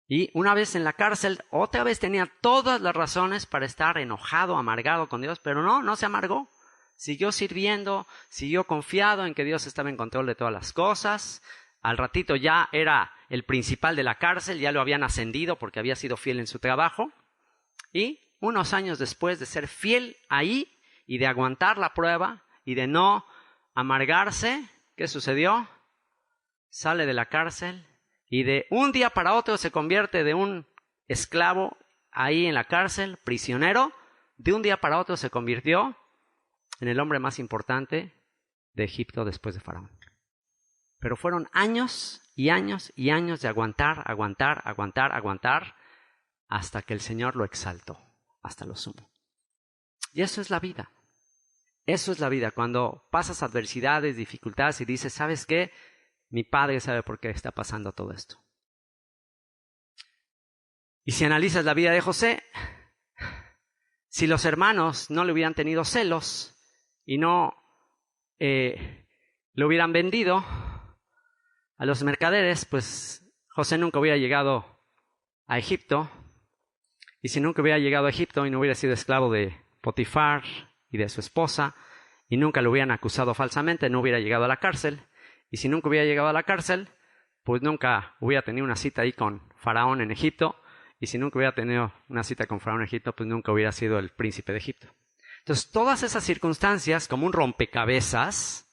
Y una vez en la cárcel, otra vez tenía todas las razones para estar enojado, amargado con Dios, pero no se amargó. Siguió sirviendo, siguió confiado en que Dios estaba en control de todas las cosas. Al ratito ya era el principal de la cárcel, ya lo habían ascendido porque había sido fiel en su trabajo. Y unos años después de ser fiel ahí y de aguantar la prueba y de no amargarse, ¿qué sucedió? Sale de la cárcel. Y de un día para otro se convierte de un esclavo ahí en la cárcel, prisionero. De un día para otro se convirtió en el hombre más importante de Egipto después de Faraón. Pero fueron años y años y años de aguantar, hasta que el Señor lo exaltó hasta lo sumo. Y eso es la vida. Eso es la vida. Cuando pasas adversidades, dificultades y dices, ¿sabes qué? Mi padre sabe por qué está pasando todo esto. Y si analizas la vida de José, si los hermanos no le hubieran tenido celos y no lo hubieran vendido a los mercaderes, pues José nunca hubiera llegado a Egipto. Y si nunca hubiera llegado a Egipto y no hubiera sido esclavo de Potifar y de su esposa, y nunca lo hubieran acusado falsamente, no hubiera llegado a la cárcel. Y si nunca hubiera llegado a la cárcel, pues nunca hubiera tenido una cita ahí con Faraón en Egipto. Y si nunca hubiera tenido una cita con Faraón en Egipto, pues nunca hubiera sido el príncipe de Egipto. Entonces, todas esas circunstancias, como un rompecabezas,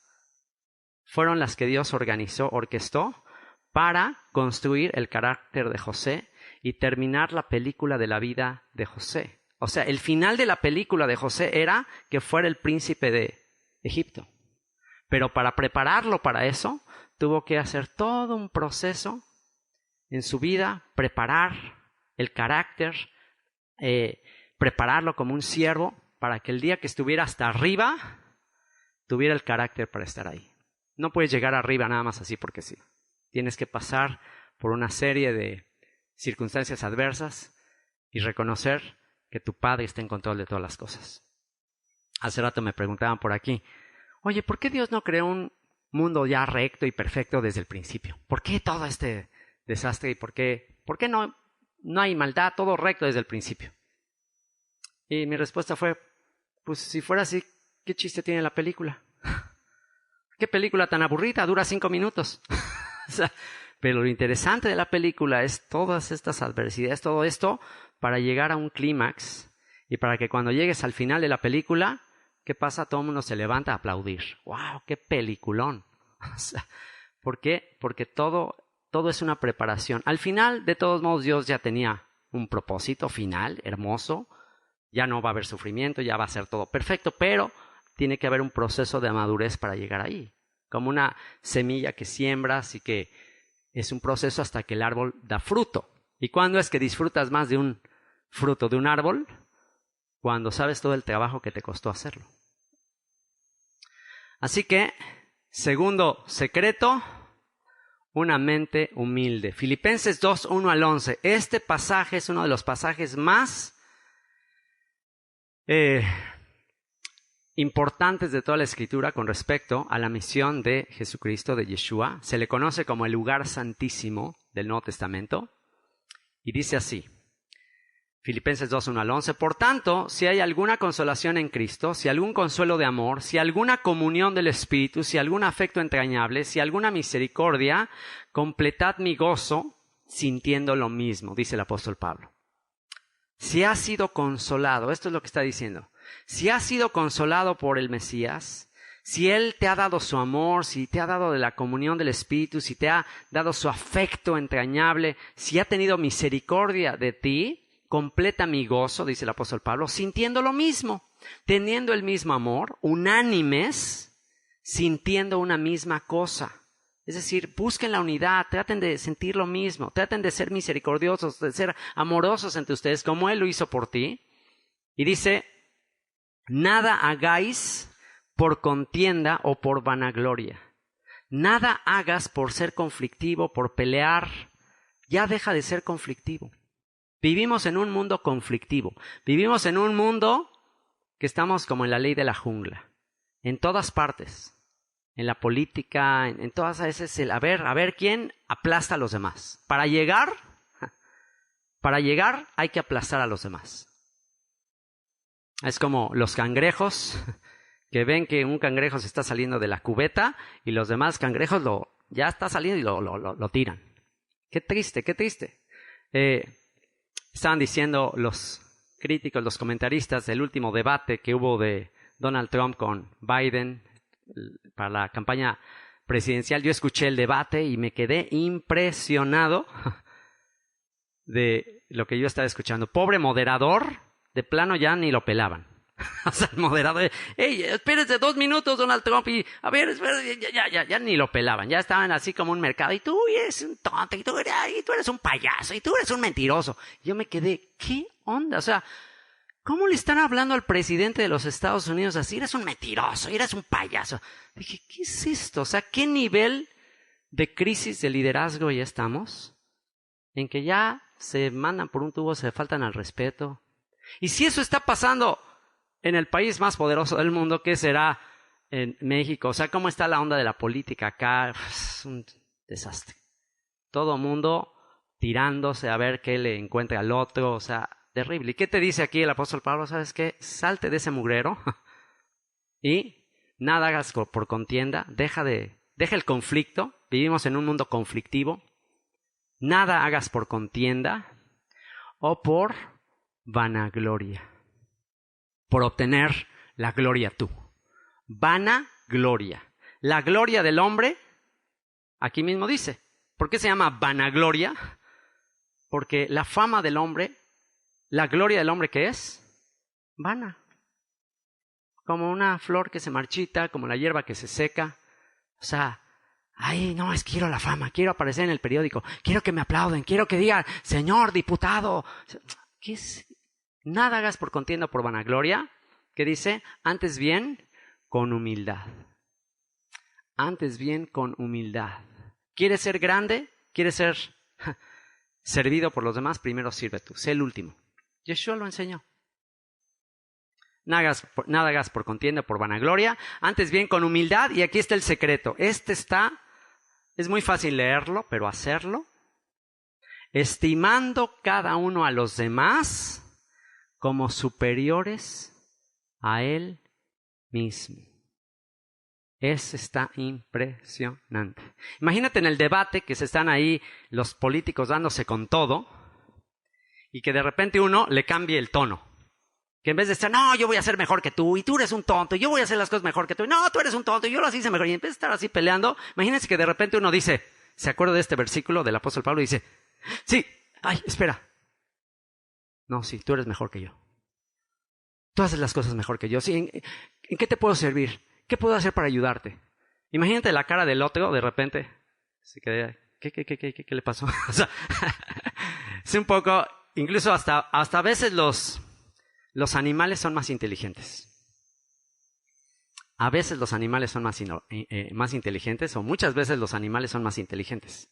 fueron las que Dios orquestó para construir el carácter de José y terminar la película de la vida de José. O sea, el final de la película de José era que fuera el príncipe de Egipto. Pero para prepararlo para eso, tuvo que hacer todo un proceso en su vida, preparar el carácter, prepararlo como un siervo, para que el día que estuviera hasta arriba, tuviera el carácter para estar ahí. No puedes llegar arriba nada más así porque sí. Tienes que pasar por una serie de circunstancias adversas y reconocer que tu Padre está en control de todas las cosas. Hace rato me preguntaban por aquí, oye, ¿por qué Dios no creó un mundo ya recto y perfecto desde el principio? ¿Por qué todo este desastre y por qué no hay maldad, todo recto desde el principio? Y mi respuesta fue, pues si fuera así, ¿qué chiste tiene la película? ¿Qué película tan aburrida? Dura 5 minutos. O sea, pero lo interesante de la película es todas estas adversidades, todo esto, para llegar a un clímax y para que cuando llegues al final de la película, ¿qué pasa? Todo el mundo se levanta a aplaudir. ¡Wow! ¡Qué peliculón! O sea, ¿por qué? Porque todo es una preparación. Al final, de todos modos, Dios ya tenía un propósito final, hermoso. Ya no va a haber sufrimiento, ya va a ser todo perfecto, pero tiene que haber un proceso de madurez para llegar ahí. Como una semilla que siembras y que es un proceso hasta que el árbol da fruto. ¿Y cuándo es que disfrutas más de un fruto de un árbol? Cuando sabes todo el trabajo que te costó hacerlo. Así que, segundo secreto, una mente humilde. Filipenses 2, 1 al 11. Este pasaje es uno de los pasajes más importantes de toda la Escritura con respecto a la misión de Jesucristo, de Yeshua. Se le conoce como el lugar santísimo del Nuevo Testamento. Y dice así, Filipenses 2, 1 al 11. Por tanto, si hay alguna consolación en Cristo, si algún consuelo de amor, si alguna comunión del Espíritu, si algún afecto entrañable, si alguna misericordia, completad mi gozo sintiendo lo mismo, dice el apóstol Pablo. Si has sido consolado, esto es lo que está diciendo, si has sido consolado por el Mesías, Si Él te ha dado su amor, si te ha dado de la comunión del Espíritu, si te ha dado su afecto entrañable, si ha tenido misericordia de ti, completa mi gozo, dice el apóstol Pablo, sintiendo lo mismo, teniendo el mismo amor, unánimes, sintiendo una misma cosa. Es decir, busquen la unidad, traten de sentir lo mismo, traten de ser misericordiosos, de ser amorosos entre ustedes, como Él lo hizo por ti. Y dice, nada hagáis por contienda o por vanagloria. Nada hagas por ser conflictivo, por pelear. Ya deja de ser conflictivo. Vivimos en un mundo conflictivo. Vivimos en un mundo que estamos como en la ley de la jungla. En todas partes. En la política, en todas veces a ver quién aplasta a los demás. Para llegar hay que aplastar a los demás. Es como los cangrejos que ven que un cangrejo se está saliendo de la cubeta y los demás cangrejos ya está saliendo y lo tiran. Qué triste, qué triste. Estaban diciendo los críticos, los comentaristas del último debate que hubo de Donald Trump con Biden para la campaña presidencial. Yo escuché el debate y me quedé impresionado de lo que yo estaba escuchando. Pobre moderador, de plano ya ni lo pelaban. O sea, el moderador, hey, espérese 2 minutos, Donald Trump, y a ver, espérese, ya ni lo pelaban, ya estaban así como un mercado, y tú eres un tonto, y tú eres un payaso, y tú eres un mentiroso. Yo me quedé, ¿qué onda? O sea, ¿cómo le están hablando al presidente de los Estados Unidos así? Eres un mentiroso, eres un payaso. Dije, ¿qué es esto? O sea, ¿qué nivel de crisis de liderazgo ya estamos? En que ya se mandan por un tubo, se faltan al respeto. Y si eso está pasando en el país más poderoso del mundo, ¿qué será en México? O sea, ¿cómo está la onda de la política acá? Es un desastre. Todo mundo tirándose a ver qué le encuentra al otro, o sea, terrible. ¿Y qué te dice aquí el apóstol Pablo? ¿Sabes qué? Salte de ese mugrero y nada hagas por contienda, deja el conflicto. Vivimos en un mundo conflictivo. Nada hagas por contienda o por vanagloria. Por obtener la gloria tú. Vanagloria. La gloria del hombre, aquí mismo dice. ¿Por qué se llama vanagloria? Porque la fama del hombre, la gloria del hombre, ¿qué es? Vana. Como una flor que se marchita, como la hierba que se seca. O sea, ay, no, es que quiero la fama, quiero aparecer en el periódico, quiero que me aplauden, quiero que digan, señor diputado. ¿Qué es? Nada hagas por contienda o por vanagloria. ¿Qué dice? Antes bien, con humildad. Antes bien, con humildad. ¿Quieres ser grande? ¿Quieres ser servido por los demás? Primero sirve tú. Sé el último. Yeshua lo enseñó. Nada hagas por contienda o por vanagloria. Antes bien, con humildad. Y aquí está el secreto. Es muy fácil leerlo, pero hacerlo. Estimando cada uno a los demás como superiores a él mismo. Está impresionante. Imagínate en el debate que se están ahí los políticos dándose con todo y que de repente uno le cambie el tono. Que en vez de estar, no, yo voy a ser mejor que tú y tú eres un tonto, yo voy a hacer las cosas mejor que tú, no, tú eres un tonto y yo las hice mejor. Y en vez de estar así peleando, imagínense que de repente uno dice, ¿se acuerda de este versículo del apóstol Pablo? Dice, sí, ay, espera. No, sí, tú eres mejor que yo. Tú haces las cosas mejor que yo. Sí, ¿en qué te puedo servir? ¿Qué puedo hacer para ayudarte? Imagínate la cara del otro de repente. ¿Qué le pasó? O sea, es un poco, incluso hasta a veces los animales son más inteligentes. A veces los animales son más inteligentes, o muchas veces los animales son más inteligentes.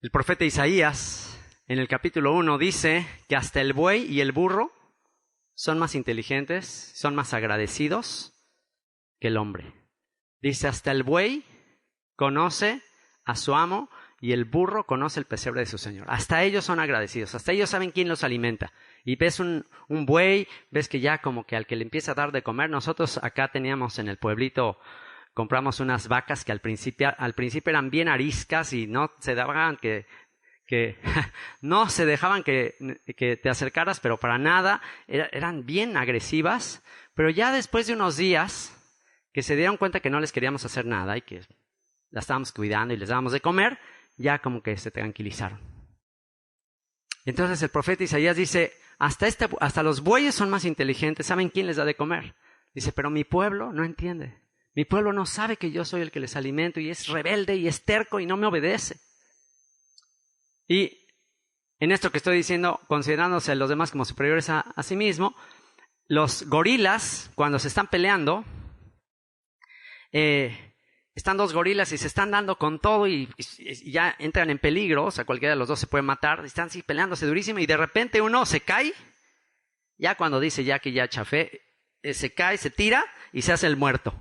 El profeta Isaías, en el capítulo 1, dice que hasta el buey y el burro son más inteligentes, son más agradecidos que el hombre. Dice, hasta el buey conoce a su amo y el burro conoce el pesebre de su señor. Hasta ellos son agradecidos, hasta ellos saben quién los alimenta. Y ves un buey, ves que ya como que al que le empieza a dar de comer. Nosotros acá teníamos en el pueblito, compramos unas vacas que al principio eran bien ariscas y no se daban que no se dejaban que te acercaras, pero para nada, eran bien agresivas, Pero ya después de unos días que se dieron cuenta que no les queríamos hacer nada y que la estábamos cuidando y les dábamos de comer, ya como que se tranquilizaron. Entonces el profeta Isaías dice, hasta los bueyes son más inteligentes, ¿saben quién les da de comer? Dice, pero mi pueblo no entiende. Mi pueblo no sabe que yo soy el que les alimento y es rebelde y es terco y no me obedece. Y en esto que estoy diciendo, considerándose a los demás como superiores a sí mismo, los gorilas, cuando se están peleando, están dos gorilas y se están dando con todo y ya entran en peligro, o sea, cualquiera de los dos se puede matar, están así peleándose durísimo y de repente uno se cae, ya cuando dice ya que ya chafé, se cae, se tira y se hace el muerto.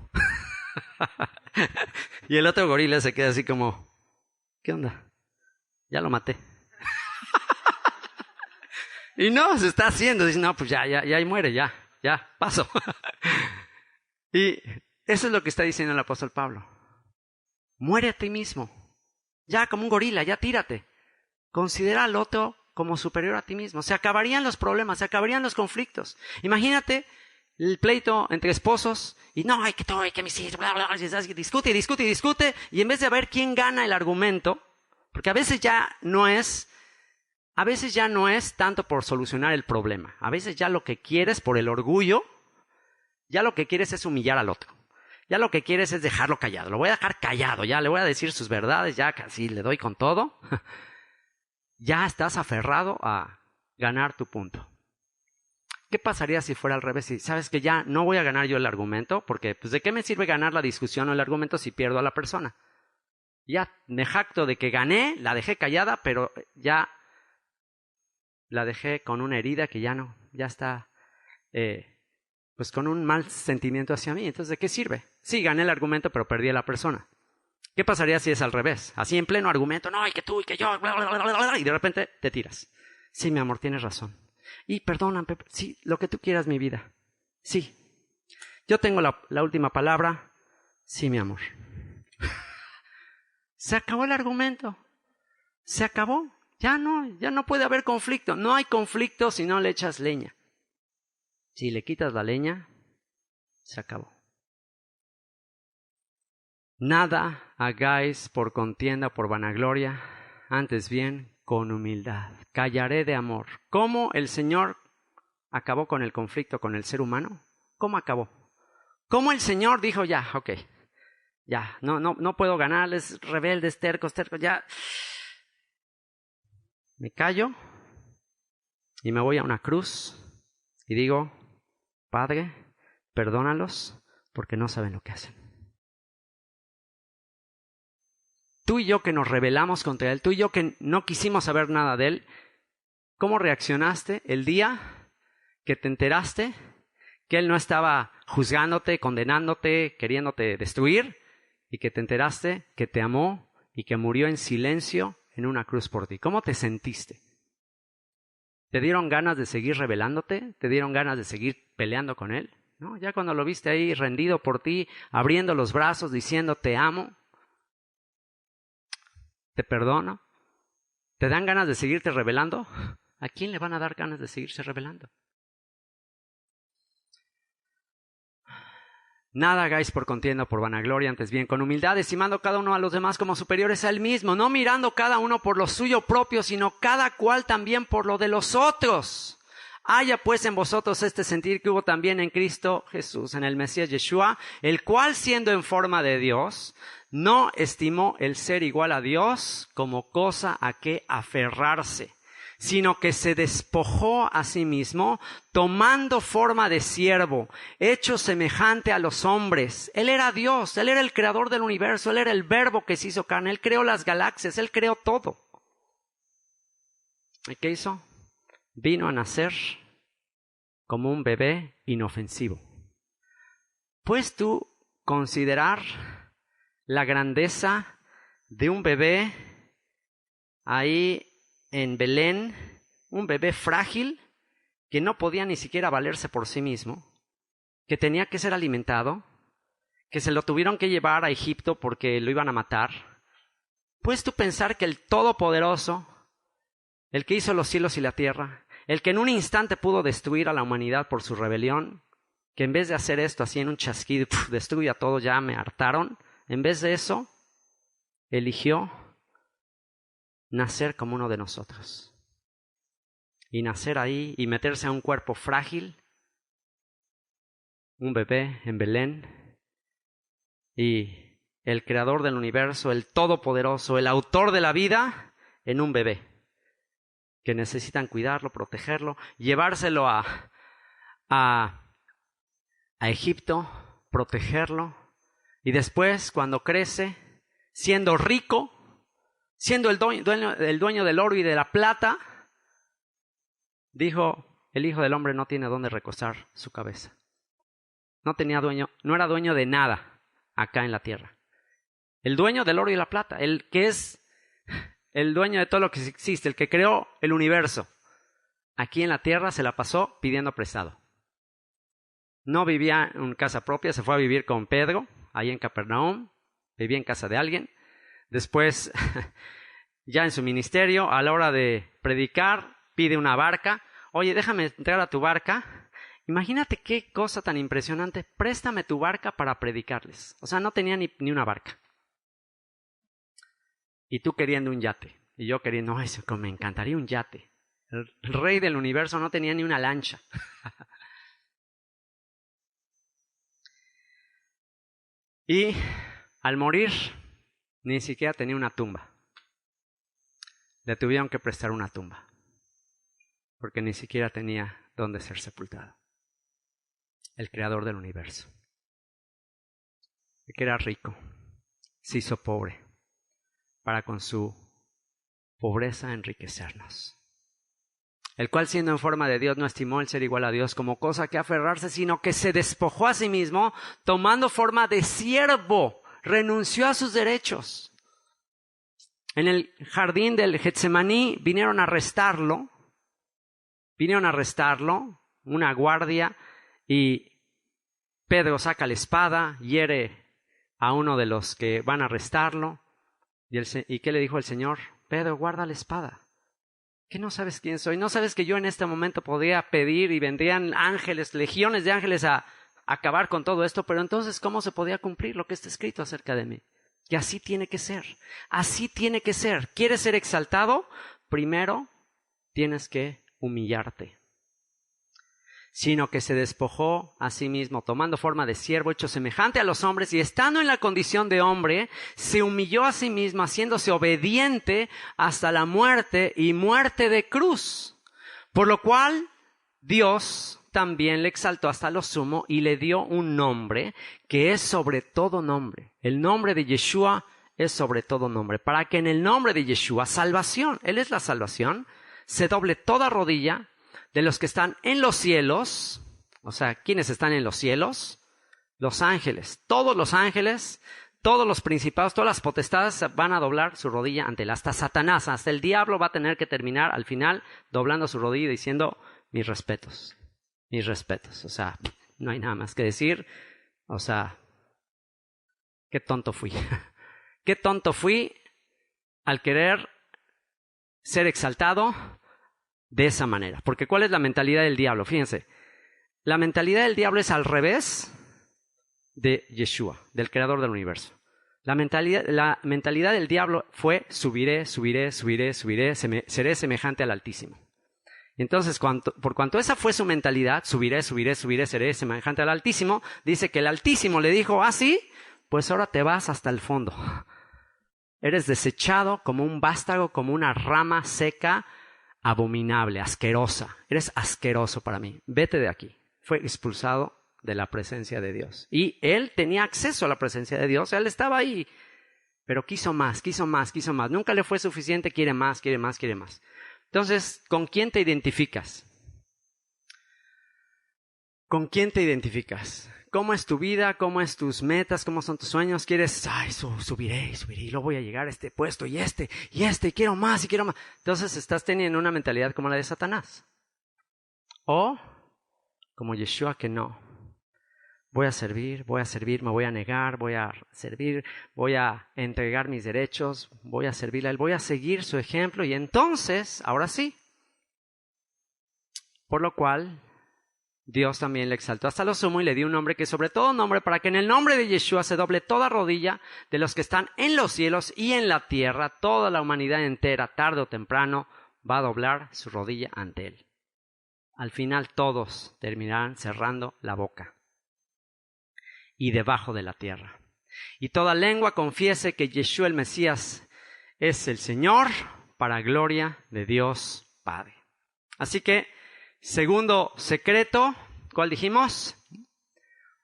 Y el otro gorila se queda así como, ¿qué onda? Ya lo maté. Y no, se está haciendo, dice, no, pues ya ahí muere, ya, paso. Y eso es lo que está diciendo el apóstol Pablo. Muere a ti mismo. Ya como un gorila, ya tírate. Considera al otro como superior a ti mismo. Se acabarían los problemas, se acabarían los conflictos. Imagínate el pleito entre esposos y no, hay que todo, hay que mis hijos, bla, bla, bla, discute. Y en vez de ver quién gana el argumento, porque a veces ya no es tanto por solucionar el problema. A veces ya lo que quieres por el orgullo, ya lo que quieres es humillar al otro. Ya lo que quieres es dejarlo callado. Lo voy a dejar callado, ya le voy a decir sus verdades, ya casi le doy con todo. Ya estás aferrado a ganar tu punto. ¿Qué pasaría si fuera al revés? Si sabes que ya no voy a ganar yo el argumento, porque pues ¿de qué me sirve ganar la discusión o el argumento si pierdo a la persona? Ya me jacto de que gané, la dejé callada, pero ya la dejé con una herida que ya no, ya está pues con un mal sentimiento hacia mí. Entonces, ¿de qué sirve? Sí, gané el argumento, pero perdí a la persona. ¿Qué pasaría si es al revés? Así en pleno argumento, no, y que tú, y que yo, bla, bla, bla, bla, bla, y de repente te tiras. Sí, mi amor, tienes razón. Y perdóname, sí, lo que tú quieras, mi vida. Sí. Yo tengo la última palabra. Sí, mi amor. Se acabó el argumento. Se acabó. Ya no puede haber conflicto. No hay conflicto si no le echas leña. Si le quitas la leña, se acabó. Nada hagáis por contienda, por vanagloria, antes bien con humildad. Callaré de amor. ¿Cómo el Señor acabó con el conflicto con el ser humano? ¿Cómo acabó? ¿Cómo el Señor dijo ya, ok, ya, no puedo ganarles, rebeldes, tercos, ya. Me callo y me voy a una cruz y digo, Padre, perdónalos porque no saben lo que hacen. Tú y yo que nos rebelamos contra Él, tú y yo que no quisimos saber nada de Él, ¿cómo reaccionaste el día que te enteraste que Él no estaba juzgándote, condenándote, queriéndote destruir, y que te enteraste que te amó y que murió en silencio en una cruz por ti? ¿Cómo te sentiste? ¿Te dieron ganas de seguir rebelándote? ¿Te dieron ganas de seguir peleando con Él? ¿No? Ya cuando lo viste ahí rendido por ti, abriendo los brazos, diciendo te amo, te perdono, ¿te dan ganas de seguirte rebelando? ¿A quién le van a dar ganas de seguirse rebelando? Nada hagáis por contienda, por vanagloria, antes bien con humildad, estimando cada uno a los demás como superiores a él mismo, no mirando cada uno por lo suyo propio, sino cada cual también por lo de los otros. Haya pues en vosotros este sentir que hubo también en Cristo Jesús, en el Mesías Yeshua, el cual siendo en forma de Dios, no estimó el ser igual a Dios como cosa a que aferrarse, sino que se despojó a sí mismo, tomando forma de siervo, hecho semejante a los hombres. Él era Dios, Él era el creador del universo, Él era el verbo que se hizo carne, Él creó las galaxias, Él creó todo. ¿Y qué hizo? Vino a nacer como un bebé inofensivo. ¿Puedes tú considerar la grandeza de un bebé ahí en Belén, un bebé frágil que no podía ni siquiera valerse por sí mismo, que tenía que ser alimentado, que se lo tuvieron que llevar a Egipto porque lo iban a matar? ¿Puedes tú pensar que el Todopoderoso, el que hizo los cielos y la tierra, el que en un instante pudo destruir a la humanidad por su rebelión, que en vez de hacer esto así en un chasquido, destruya todo, ya me hartaron, en vez de eso, eligió nacer como uno de nosotros. Y nacer ahí y meterse a un cuerpo frágil, un bebé en Belén, y el creador del universo, el todopoderoso, el autor de la vida, en un bebé, que necesitan cuidarlo, protegerlo, llevárselo a Egipto, protegerlo, y después, cuando crece, siendo rico, siendo el dueño del oro y de la plata, dijo, el Hijo del Hombre no tiene dónde recostar su cabeza. No era dueño de nada acá en la tierra. El dueño del oro y la plata, el que es el dueño de todo lo que existe, el que creó el universo, aquí en la tierra se la pasó pidiendo prestado. No vivía en casa propia, se fue a vivir con Pedro, ahí en Capernaum, vivía en casa de alguien. Después, ya en su ministerio, a la hora de predicar, pide una barca. Oye, déjame entrar a tu barca. Imagínate qué cosa tan impresionante. Préstame tu barca para predicarles. O sea, no tenía ni una barca. Y tú queriendo un yate. Y yo queriendo, ay, me encantaría un yate. El rey del universo no tenía ni una lancha. Y al morir, ni siquiera tenía una tumba. Le tuvieron que prestar una tumba. Porque ni siquiera tenía dónde ser sepultado. El creador del universo. El que era rico, se hizo pobre para con su pobreza enriquecernos. El cual, siendo en forma de Dios, no estimó el ser igual a Dios como cosa que aferrarse, sino que se despojó a sí mismo, tomando forma de siervo, renunció a sus derechos. En el jardín del Getsemaní vinieron a arrestarlo, una guardia, y Pedro saca la espada, hiere a uno de los que van a arrestarlo. ¿Y qué le dijo el Señor? Pedro, guarda la espada. ¿Qué no sabes quién soy? ¿No sabes que yo en este momento podría pedir y vendrían ángeles, legiones de ángeles a acabar con todo esto? Pero entonces, ¿cómo se podía cumplir lo que está escrito acerca de mí? Que así tiene que ser. Así tiene que ser. ¿Quieres ser exaltado? Primero tienes que humillarte. Sino que se despojó a sí mismo, tomando forma de siervo, hecho semejante a los hombres, y estando en la condición de hombre, se humilló a sí mismo, haciéndose obediente hasta la muerte y muerte de cruz. Por lo cual, Dios también le exaltó hasta lo sumo y le dio un nombre que es sobre todo nombre. El nombre de Yeshua es sobre todo nombre, para que en el nombre de Yeshua, salvación, Él es la salvación, se doble toda rodilla de los que están en los cielos. O sea, ¿quiénes están en los cielos? Los ángeles, todos los principados, todas las potestades van a doblar su rodilla ante él. Hasta Satanás, hasta el diablo va a tener que terminar al final doblando su rodilla y diciendo, mis respetos. O sea, no hay nada más que decir. O sea, qué tonto fui. Qué tonto fui al querer ser exaltado de esa manera. Porque ¿cuál es la mentalidad del diablo? Fíjense, la mentalidad del diablo es al revés de Yeshua, del creador del universo. La mentalidad del diablo fue subiré, seré semejante al Altísimo. Entonces, por cuanto esa fue su mentalidad, subiré, seré semejante al Altísimo, dice que el Altísimo le dijo, sí, pues ahora te vas hasta el fondo. Eres desechado como un vástago, como una rama seca, abominable, asquerosa. Eres asqueroso para mí. Vete de aquí. Fue expulsado de la presencia de Dios. Y él tenía acceso a la presencia de Dios. Él estaba ahí. Pero quiso más. Nunca le fue suficiente. Quiere más. Entonces, ¿con quién te identificas? ¿Con quién te identificas? ¿Cómo es tu vida? ¿Cómo es tus metas? ¿Cómo son tus sueños? ¿Quieres, subiré y luego voy a llegar a este puesto y quiero más? Entonces estás teniendo una mentalidad como la de Satanás. O como Yeshua, que no. Voy a servir, me voy a negar, voy a servir, voy a entregar mis derechos, voy a servirle a él, voy a seguir su ejemplo y entonces, ahora sí. Por lo cual, Dios también le exaltó hasta lo sumo y le dio un nombre que es sobre todo nombre, para que en el nombre de Yeshua se doble toda rodilla de los que están en los cielos y en la tierra. Toda la humanidad entera, tarde o temprano, va a doblar su rodilla ante él. Al final todos terminarán cerrando la boca y debajo de la tierra. Y toda lengua confiese que Yeshua el Mesías es el Señor, para gloria de Dios Padre. Así que, segundo secreto, ¿cuál dijimos?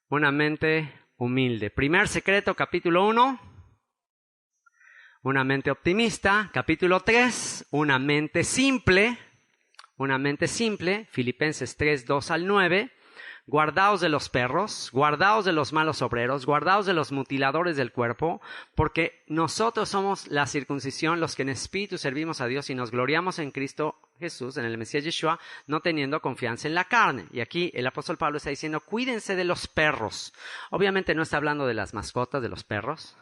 Una mente humilde. Primer secreto, capítulo 1, una mente optimista. Capítulo 3, una mente simple. Una mente simple, Filipenses 3, 2 al 9. Guardaos de los perros, guardaos de los malos obreros, guardaos de los mutiladores del cuerpo, porque nosotros somos la circuncisión, los que en espíritu servimos a Dios y nos gloriamos en Cristo Jesús, en el Mesías Yeshua, no teniendo confianza en la carne. Y aquí el apóstol Pablo está diciendo, cuídense de los perros. Obviamente no está hablando de las mascotas de los perros.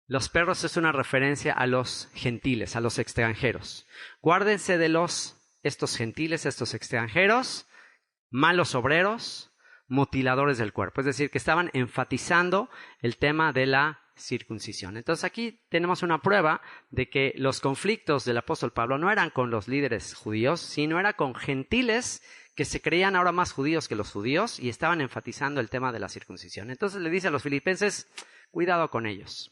Los perros es una referencia a los gentiles, a los extranjeros. Guárdense de estos gentiles, estos extranjeros, malos obreros, mutiladores del cuerpo. Es decir, que estaban enfatizando el tema de la circuncisión. Entonces aquí tenemos una prueba de que los conflictos del apóstol Pablo no eran con los líderes judíos, sino era con gentiles que se creían ahora más judíos que los judíos y estaban enfatizando el tema de la circuncisión. Entonces le dice a los filipenses, cuidado con ellos.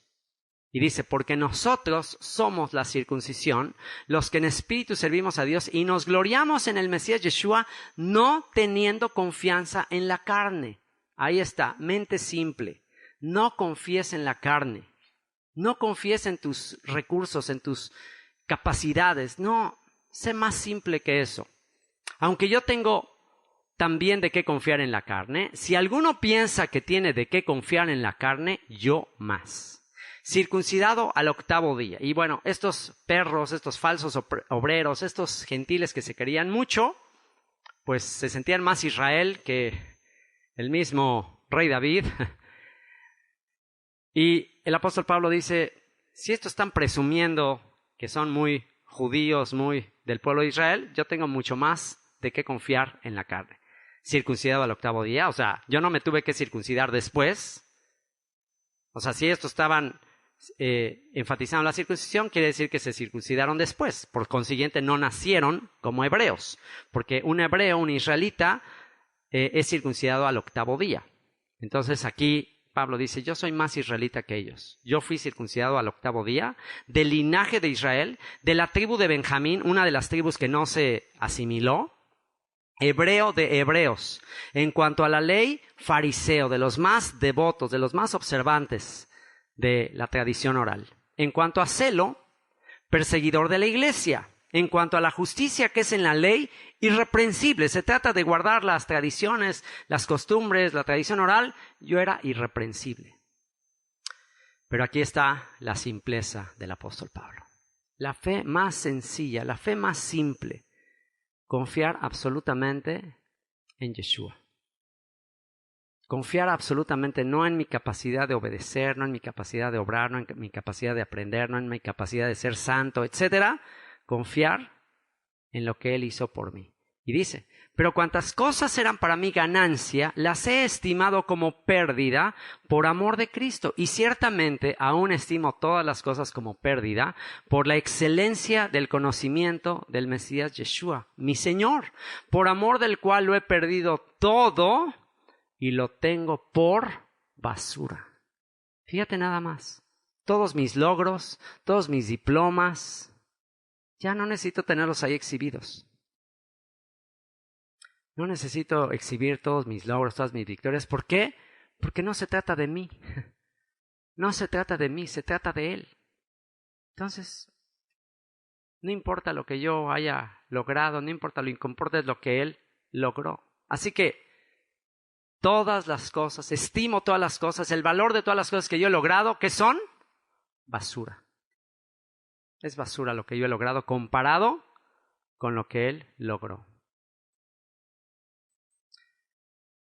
Y dice, porque nosotros somos la circuncisión, los que en espíritu servimos a Dios y nos gloriamos en el Mesías Yeshua, no teniendo confianza en la carne. Ahí está, mente simple. No confíes en la carne. No confíes en tus recursos, en tus capacidades. No, sé más simple que eso. Aunque yo tengo también de qué confiar en la carne, si alguno piensa que tiene de qué confiar en la carne, yo más. Circuncidado al 8º día. Y bueno, estos perros, estos falsos obreros, estos gentiles que se querían mucho, pues se sentían más Israel que el mismo rey David. Y el apóstol Pablo dice, si estos están presumiendo que son muy judíos, muy del pueblo de Israel, yo tengo mucho más de qué confiar en la carne. Circuncidado al 8º día, o sea, yo no me tuve que circuncidar después. O sea, si estos estaban enfatizando la circuncisión, quiere decir que se circuncidaron después. Por consiguiente, no nacieron como hebreos, porque un hebreo, un israelita, es circuncidado al 8º día. Entonces aquí Pablo dice, yo soy más israelita que ellos. Yo fui circuncidado al 8º día, del linaje de Israel, de la tribu de Benjamín, una de las tribus que no se asimiló, hebreo de hebreos. En cuanto a la ley, fariseo, de los más devotos, de los más observantes de la tradición oral. En cuanto a celo, perseguidor de la iglesia. En cuanto a la justicia que es en la ley, irreprensible. Se trata de guardar las tradiciones, las costumbres, la tradición oral. Yo era irreprensible. Pero aquí está la simpleza del apóstol Pablo. La fe más sencilla, la fe más simple. Confiar absolutamente en Yeshua. Confiar absolutamente no en mi capacidad de obedecer, no en mi capacidad de obrar, no en mi capacidad de aprender, no en mi capacidad de ser santo, etc. Confiar en lo que Él hizo por mí. Y dice, pero cuantas cosas eran para mí ganancia, las he estimado como pérdida por amor de Cristo. Y ciertamente aún estimo todas las cosas como pérdida por la excelencia del conocimiento del Mesías Yeshua, mi Señor, por amor del cual lo he perdido todo y lo tengo por basura. Fíjate nada más. Todos mis logros, todos mis diplomas, ya no necesito tenerlos ahí exhibidos. No necesito exhibir todos mis logros, todas mis victorias. ¿Por qué? Porque no se trata de mí. No se trata de mí, se trata de Él. Entonces, no importa lo que yo haya logrado, no importa lo importante es lo que Él logró. Así que, todas las cosas, estimo todas las cosas, el valor de todas las cosas que yo he logrado, ¿qué son? Basura. Es basura lo que yo he logrado comparado con lo que Él logró.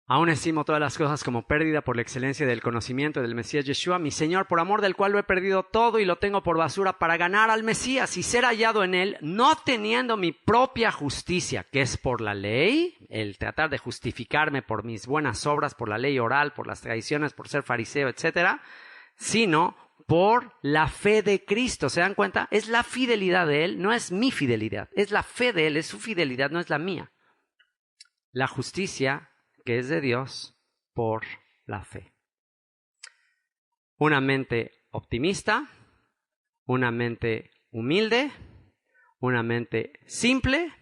Aún estimo todas las cosas como pérdida por la excelencia del conocimiento del Mesías Yeshua, mi Señor, por amor del cual lo he perdido todo y lo tengo por basura para ganar al Mesías y ser hallado en él, no teniendo mi propia justicia, que es por la ley, el tratar de justificarme por mis buenas obras, por la ley oral, por las tradiciones, por ser fariseo, etcétera, sino por la fe de Cristo. ¿Se dan cuenta? Es la fidelidad de él, no es mi fidelidad, es la fe de él, es su fidelidad, no es la mía. La justicia que es de Dios por la fe. Una mente optimista, una mente humilde, una mente simple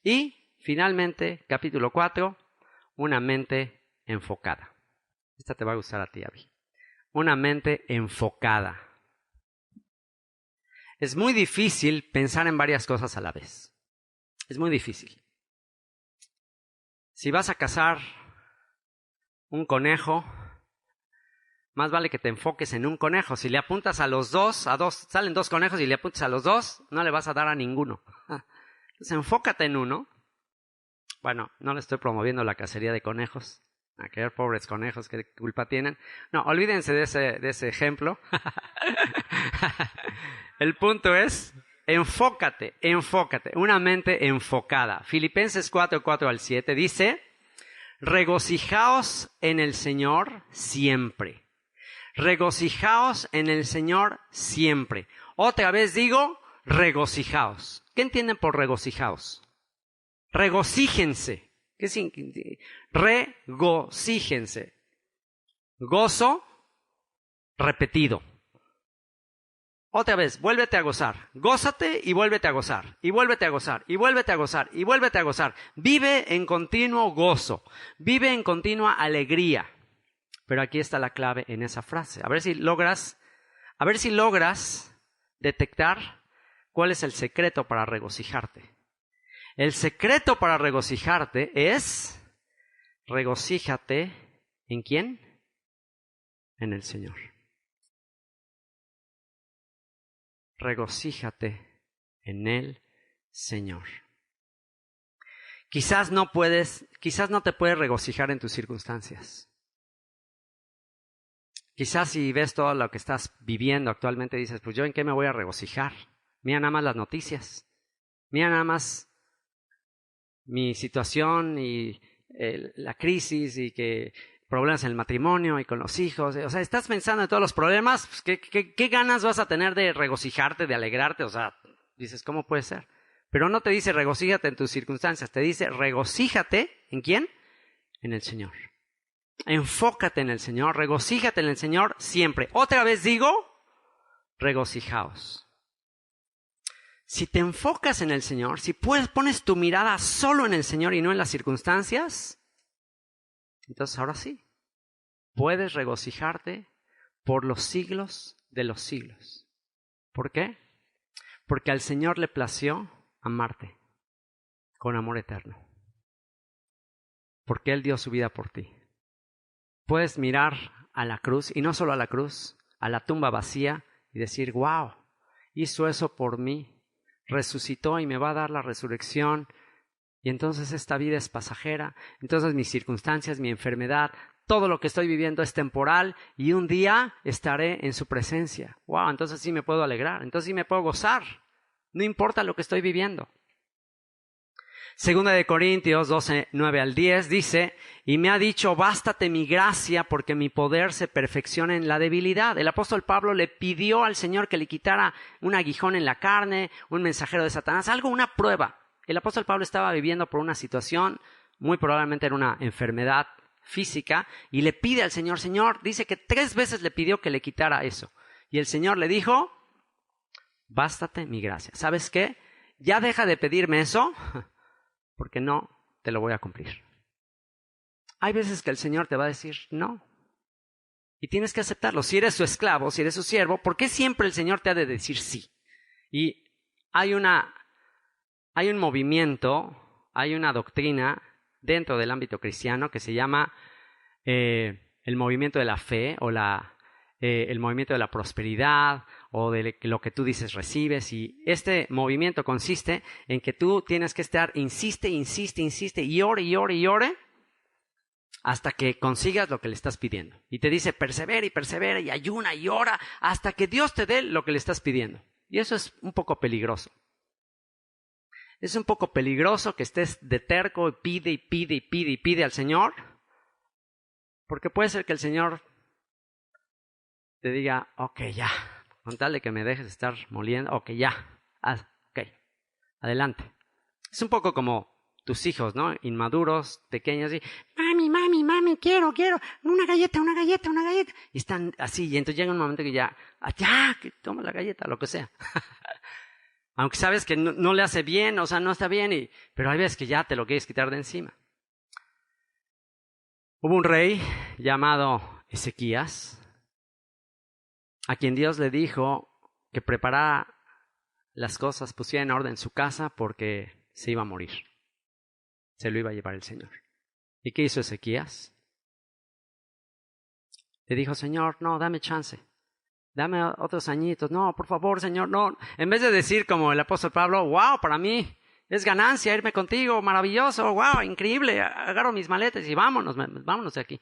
y, finalmente, capítulo 4, una mente enfocada. Esta te va a gustar a ti, Abby. Una mente enfocada. Es muy difícil pensar en varias cosas a la vez. Es muy difícil. Si vas a cazar un conejo, más vale que te enfoques en un conejo. Si le apuntas a los dos, salen dos conejos y le apuntas a los dos, no le vas a dar a ninguno. Entonces enfócate en uno. Bueno, no le estoy promoviendo la cacería de conejos. A querer pobres conejos, ¿qué culpa tienen? No, olvídense de ese ejemplo. El punto es, enfócate, una mente enfocada. Filipenses 4:4-7 dice: regocijaos en el Señor siempre. Regocijaos en el Señor siempre. Otra vez digo, regocijaos. ¿Qué entienden por regocijaos? Regocíjense. ¿Qué significa? Regocíjense. Gozo repetido. Otra vez, vuélvete a gozar. Gózate y vuélvete a gozar. Y vuélvete a gozar. Y vuélvete a gozar. Y vuélvete a gozar. Vive en continuo gozo. Vive en continua alegría. Pero aquí está la clave en esa frase. A ver si logras detectar cuál es el secreto para regocijarte. El secreto para regocijarte es: regocíjate ¿en quién? En el Señor. Regocíjate en el Señor. Quizás no te puedes regocijar en tus circunstancias. Quizás si ves todo lo que estás viviendo actualmente dices, pues yo ¿en qué me voy a regocijar? Mira nada más las noticias. Mira nada más mi situación y la crisis y que problemas en el matrimonio y con los hijos. O sea, estás pensando en todos los problemas. Pues, ¿qué ganas vas a tener de regocijarte, de alegrarte? O sea, dices, ¿cómo puede ser? Pero no te dice regocíjate en tus circunstancias. Te dice regocíjate ¿en quién? En el Señor. Enfócate en el Señor. Regocíjate en el Señor siempre. Otra vez digo, regocijaos. Si te enfocas en el Señor, si pones tu mirada solo en el Señor y no en las circunstancias, entonces ahora sí, puedes regocijarte por los siglos de los siglos. ¿Por qué? Porque al Señor le plació amarte con amor eterno. Porque Él dio su vida por ti. Puedes mirar a la cruz, y no solo a la cruz, a la tumba vacía y decir, wow, hizo eso por mí. Resucitó y me va a dar la resurrección, y entonces esta vida es pasajera, entonces mis circunstancias, mi enfermedad, todo lo que estoy viviendo es temporal y un día estaré en su presencia. Wow, entonces sí me puedo alegrar, entonces sí me puedo gozar, no importa lo que estoy viviendo. Segunda de Corintios 12:9-10 dice, y me ha dicho, bástate mi gracia porque mi poder se perfecciona en la debilidad. El apóstol Pablo le pidió al Señor que le quitara un aguijón en la carne, un mensajero de Satanás, una prueba. El apóstol Pablo estaba viviendo por una situación, muy probablemente era una enfermedad física, y le pide al Señor, Señor, dice que 3 veces le pidió que le quitara eso. Y el Señor le dijo, bástate mi gracia. ¿Sabes qué? Ya deja de pedirme eso, porque no te lo voy a cumplir. Hay veces que el Señor te va a decir no. Y tienes que aceptarlo. Si eres su esclavo, si eres su siervo, ¿por qué siempre el Señor te ha de decir sí? Y hay un movimiento, hay una doctrina dentro del ámbito cristiano que se llama el movimiento de la fe o el movimiento de la prosperidad o de lo que tú dices recibes, y este movimiento consiste en que tú tienes que estar insiste y ore hasta que consigas lo que le estás pidiendo. Y te dice, persevera y ayuna y ora hasta que Dios te dé lo que le estás pidiendo. Y eso es un poco peligroso. Es un poco peligroso que estés de terco y pide al Señor, porque puede ser que el Señor te diga, ok, ya, con tal de que me dejes estar moliendo, ok, ya, ok, adelante. Es un poco como tus hijos, ¿no? Inmaduros, pequeños, y mami, quiero, una galleta. Y están así, y entonces llega un momento que ya, que toma la galleta, lo que sea. Aunque sabes que no le hace bien, o sea, no está bien, pero hay veces que ya te lo quieres quitar de encima. Hubo un rey llamado Ezequías, a quien Dios le dijo que preparara las cosas, pusiera en orden su casa porque se iba a morir. Se lo iba a llevar el Señor. ¿Y qué hizo Ezequías? Le dijo, Señor, no, dame chance. Dame otros añitos. No, por favor, Señor, no. En vez de decir como el apóstol Pablo, wow, para mí es ganancia irme contigo, maravilloso, wow, increíble, agarro mis maletas y vámonos de aquí.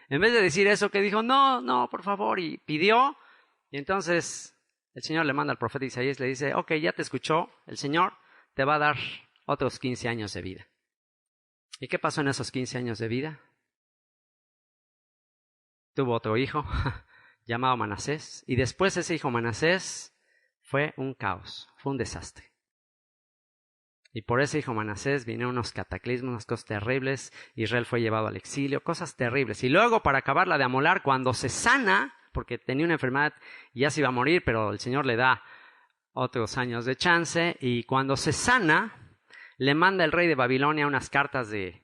En vez de decir eso, que dijo, no, por favor, y pidió. Y entonces el Señor le manda al profeta Isaías, le dice, ok, ya te escuchó, el Señor te va a dar otros 15 años de vida. ¿Y qué pasó en esos 15 años de vida? Tuvo otro hijo llamado Manasés, y después ese hijo Manasés fue un caos, fue un desastre. Y por ese hijo Manasés vinieron unos cataclismos, unas cosas terribles, Israel fue llevado al exilio, cosas terribles. Y luego, para acabarla de amolar, cuando se sana, porque tenía una enfermedad y ya se iba a morir, pero el Señor le da otros años de chance, y cuando se sana, le manda el rey de Babilonia unas cartas de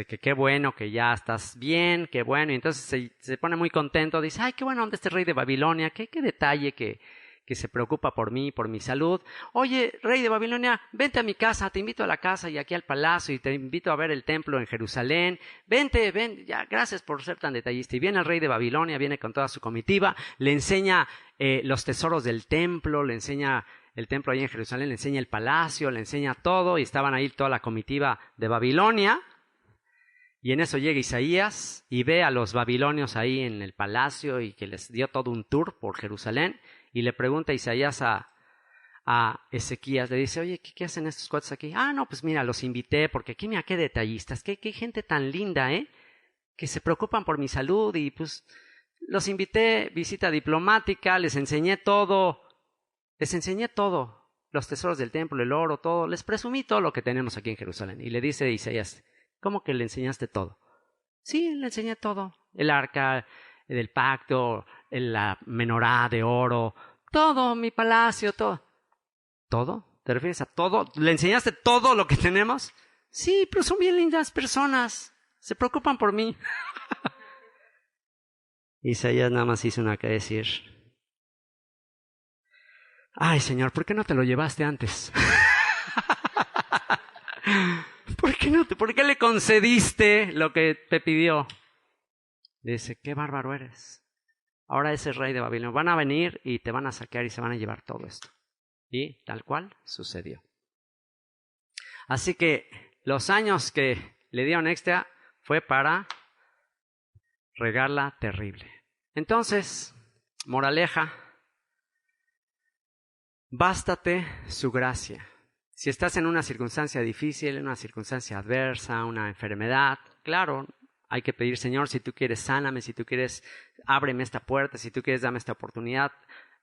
que qué bueno, que ya estás bien, qué bueno, y entonces se pone muy contento, dice, ay, qué bueno onda este rey de Babilonia, qué detalle que se preocupa por mí, por mi salud. Oye, rey de Babilonia, vente a mi casa, te invito a la casa y aquí al palacio, y te invito a ver el templo en Jerusalén, vente, ya, gracias por ser tan detallista. Y viene el rey de Babilonia, viene con toda su comitiva, le enseña los tesoros del templo, le enseña el templo ahí en Jerusalén, le enseña el palacio, le enseña todo, y estaban ahí toda la comitiva de Babilonia. Y en eso llega Isaías y ve a los babilonios ahí en el palacio y que les dio todo un tour por Jerusalén, y le pregunta a Isaías a Ezequías, le dice, oye, ¿qué hacen estos cuates aquí? No, pues mira, los invité porque aquí mira qué detallistas, qué gente tan linda, que se preocupan por mi salud, y pues los invité, visita diplomática, les enseñé todo, los tesoros del templo, el oro, todo, les presumí todo lo que tenemos aquí en Jerusalén. Y le dice Isaías, ¿cómo que le enseñaste todo? Sí, le enseñé todo. El arca del pacto, la menorá de oro, todo, mi palacio, todo. ¿Todo? ¿Te refieres a todo? ¿Le enseñaste todo lo que tenemos? Sí, pero son bien lindas personas. Se preocupan por mí. Isaías nada más hizo una que decir, ay, Señor, ¿por qué no te lo llevaste antes? ¿Por qué le concediste lo que te pidió? Dice, qué bárbaro eres. Ahora ese rey de Babilonia van a venir y te van a saquear y se van a llevar todo esto. Y tal cual sucedió. Así que los años que le dieron extra fue para regarla terrible. Entonces, moraleja, bástate su gracia. Si estás en una circunstancia difícil, en una circunstancia adversa, una enfermedad, claro, hay que pedir, Señor, si tú quieres, sáname, si tú quieres, ábreme esta puerta, si tú quieres, dame esta oportunidad.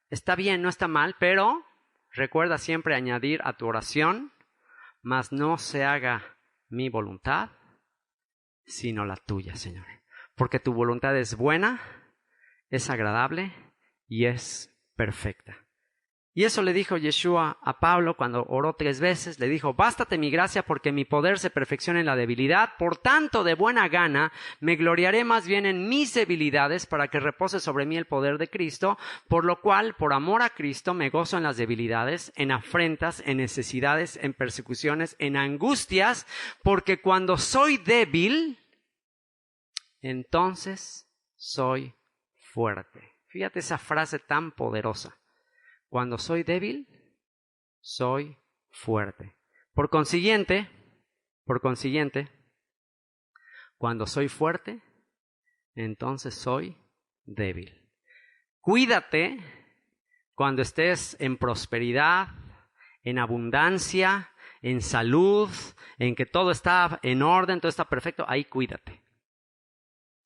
Está bien, no está mal, pero recuerda siempre añadir a tu oración, mas no se haga mi voluntad, sino la tuya, Señor. Porque tu voluntad es buena, es agradable y es perfecta. Y eso le dijo Yeshua a Pablo cuando oró 3 veces. Le dijo, bástate mi gracia porque mi poder se perfecciona en la debilidad. Por tanto, de buena gana, me gloriaré más bien en mis debilidades para que repose sobre mí el poder de Cristo. Por lo cual, por amor a Cristo, me gozo en las debilidades, en afrentas, en necesidades, en persecuciones, en angustias. Porque cuando soy débil, entonces soy fuerte. Fíjate esa frase tan poderosa. Cuando soy débil, soy fuerte. Por consiguiente, Cuando soy fuerte, entonces soy débil. Cuídate cuando estés en prosperidad, en abundancia, en salud, en que todo está en orden, todo está perfecto. Ahí cuídate.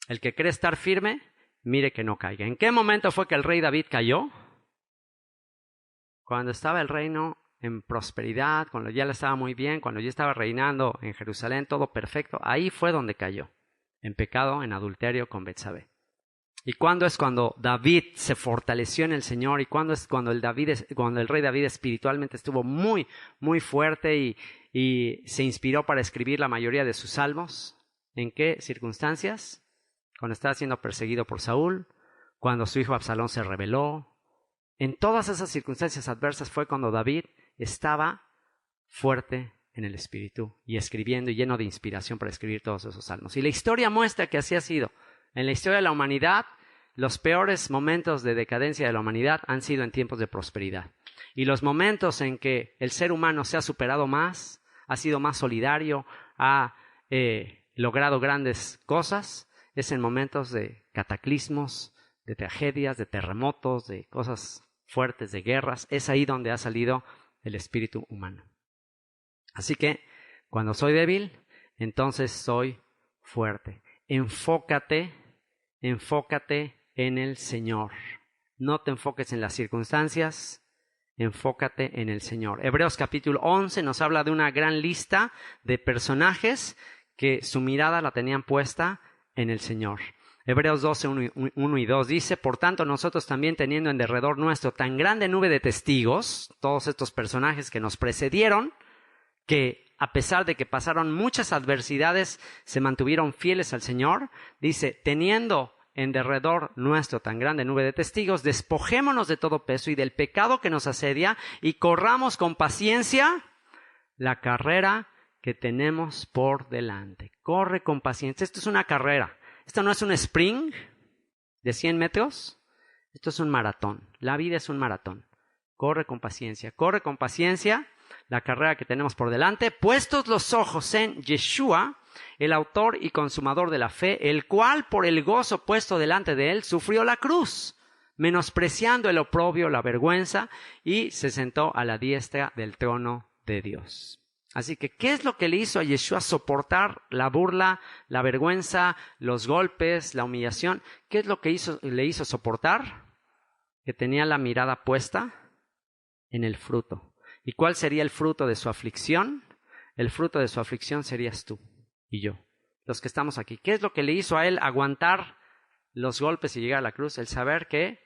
El que cree estar firme, mire que no caiga. ¿En qué momento fue que el rey David cayó? Cuando estaba el reino en prosperidad, cuando ya le estaba muy bien, cuando ya estaba reinando en Jerusalén, todo perfecto. Ahí fue donde cayó, en pecado, en adulterio con Betsabé. ¿Y cuándo es cuando David se fortaleció en el Señor? ¿Y cuándo es cuando el rey David espiritualmente estuvo muy, muy fuerte y se inspiró para escribir la mayoría de sus salmos? ¿En qué circunstancias? Cuando estaba siendo perseguido por Saúl, cuando su hijo Absalón se rebeló. En todas esas circunstancias adversas fue cuando David estaba fuerte en el espíritu y escribiendo y lleno de inspiración para escribir todos esos salmos. Y la historia muestra que así ha sido. En la historia de la humanidad, los peores momentos de decadencia de la humanidad han sido en tiempos de prosperidad. Y los momentos en que el ser humano se ha superado más, ha sido más solidario, ha logrado grandes cosas, es en momentos de cataclismos, de tragedias, de terremotos, de cosas fuertes, de guerras. Es ahí donde ha salido el espíritu humano. Así que, cuando soy débil, entonces soy fuerte. Enfócate en el Señor. No te enfoques en las circunstancias, enfócate en el Señor. Hebreos capítulo 11 nos habla de una gran lista de personajes que su mirada la tenían puesta en el Señor. Hebreos 12, 1 y 2 dice: por tanto nosotros también, teniendo en derredor nuestro tan grande nube de testigos, todos estos personajes que nos precedieron, que a pesar de que pasaron muchas adversidades, se mantuvieron fieles al Señor, dice: teniendo en derredor nuestro tan grande nube de testigos, despojémonos de todo peso y del pecado que nos asedia, y corramos con paciencia la carrera que tenemos por delante. Corre con paciencia. Esto es una carrera. Esto no es un sprint de 100 metros. Esto es un maratón. La vida es un maratón. Corre con paciencia la carrera que tenemos por delante, puestos los ojos en Yeshua, el autor y consumador de la fe, el cual por el gozo puesto delante de él sufrió la cruz, menospreciando el oprobio, la vergüenza, y se sentó a la diestra del trono de Dios. Así que, ¿qué es lo que le hizo a Yeshua soportar la burla, la vergüenza, los golpes, la humillación? ¿Qué es lo que le hizo soportar? Que tenía la mirada puesta en el fruto. ¿Y cuál sería el fruto de su aflicción? El fruto de su aflicción serías tú y yo, los que estamos aquí. ¿Qué es lo que le hizo a él aguantar los golpes y llegar a la cruz? El saber que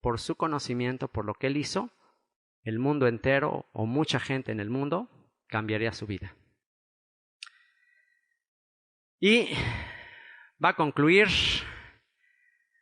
por su conocimiento, por lo que él hizo, el mundo entero o mucha gente en el mundo cambiaría su vida. Y va a concluir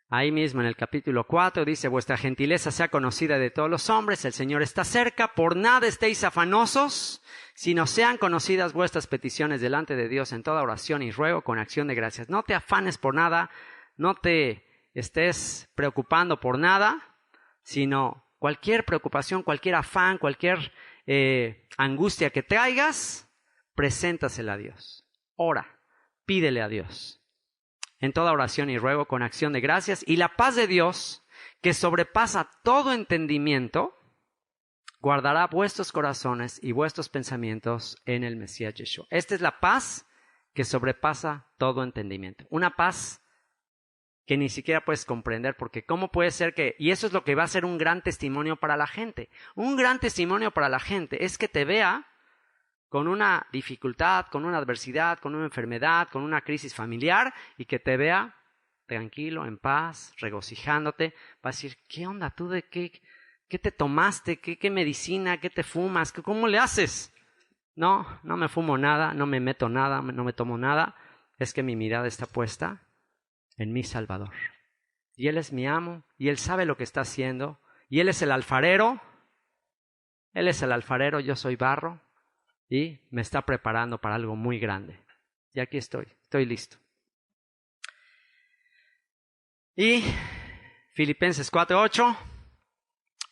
ahí mismo en el capítulo 4, dice: vuestra gentileza sea conocida de todos los hombres, el Señor está cerca, por nada estéis afanosos, sino sean conocidas vuestras peticiones delante de Dios en toda oración y ruego con acción de gracias. No te afanes por nada, no te estés preocupando por nada, sino cualquier preocupación, cualquier afán, cualquier angustia que traigas, preséntasela a Dios. Ora, pídele a Dios. En toda oración y ruego con acción de gracias, y la paz de Dios, que sobrepasa todo entendimiento, guardará vuestros corazones y vuestros pensamientos en el Mesías Yeshua. Esta es la paz que sobrepasa todo entendimiento. Una paz que ni siquiera puedes comprender, porque ¿cómo puede ser que...? Y eso es lo que va a ser un gran testimonio para la gente. Un gran testimonio para la gente es que te vea con una dificultad, con una adversidad, con una enfermedad, con una crisis familiar, y que te vea tranquilo, en paz, regocijándote. Va a decir: ¿qué onda tú? ¿De qué te tomaste? ¿Qué medicina? ¿Qué te fumas? ¿Cómo le haces? No me fumo nada, no me meto nada, no me tomo nada. Es que mi mirada está puesta en mi Salvador. Y Él es mi amo, y Él sabe lo que está haciendo, y Él es el alfarero. Él es el alfarero, yo soy barro. Y me está preparando para algo muy grande. Y aquí estoy listo. Y Filipenses 4:8.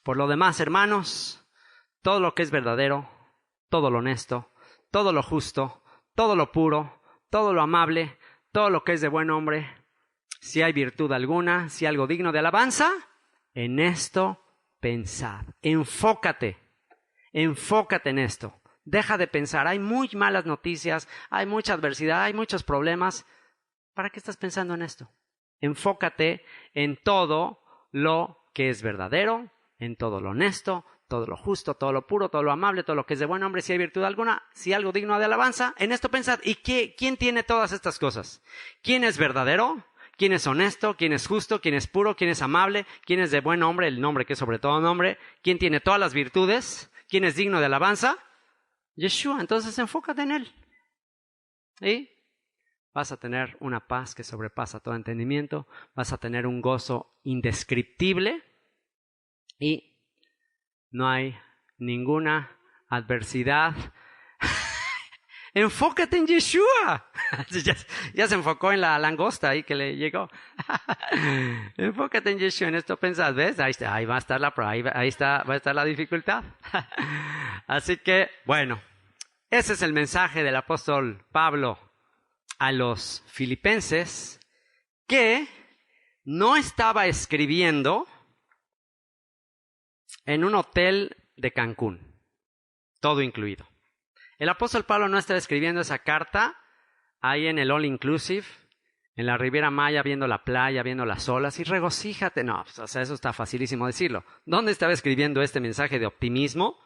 Por lo demás, hermanos, todo lo que es verdadero, todo lo honesto, todo lo justo, todo lo puro, todo lo amable, todo lo que es de buen hombre, si hay virtud alguna, si algo digno de alabanza, en esto pensad. Enfócate en esto. Deja de pensar, hay muy malas noticias, hay mucha adversidad, hay muchos problemas. ¿Para qué estás pensando en esto? Enfócate en todo lo que es verdadero, en todo lo honesto, todo lo justo, todo lo puro, todo lo amable, todo lo que es de buen hombre, si hay virtud alguna, si algo digno de alabanza, en esto pensad. ¿Y quién tiene todas estas cosas? ¿Quién es verdadero? ¿Quién es honesto? ¿Quién es justo? ¿Quién es puro? ¿Quién es amable? ¿Quién es de buen nombre? El nombre que es sobre todo nombre. ¿Quién tiene todas las virtudes? ¿Quién es digno de alabanza? Yeshua. Entonces enfócate en él. ¿Y? Vas a tener una paz que sobrepasa todo entendimiento. Vas a tener un gozo indescriptible. Y no hay ninguna adversidad. Enfócate en Yeshua. Ya se enfocó en la langosta ahí que le llegó. Enfócate en Yeshua, en esto pensás, ¿ves? Ahí va a estar va a estar la dificultad. Así que, bueno, ese es el mensaje del apóstol Pablo a los filipenses, que no estaba escribiendo en un hotel de Cancún, todo incluido. El apóstol Pablo no estaba escribiendo esa carta ahí en el All Inclusive, en la Riviera Maya, viendo la playa, viendo las olas, y regocíjate. No, o sea, eso está facilísimo decirlo. ¿Dónde estaba escribiendo este mensaje de optimismo?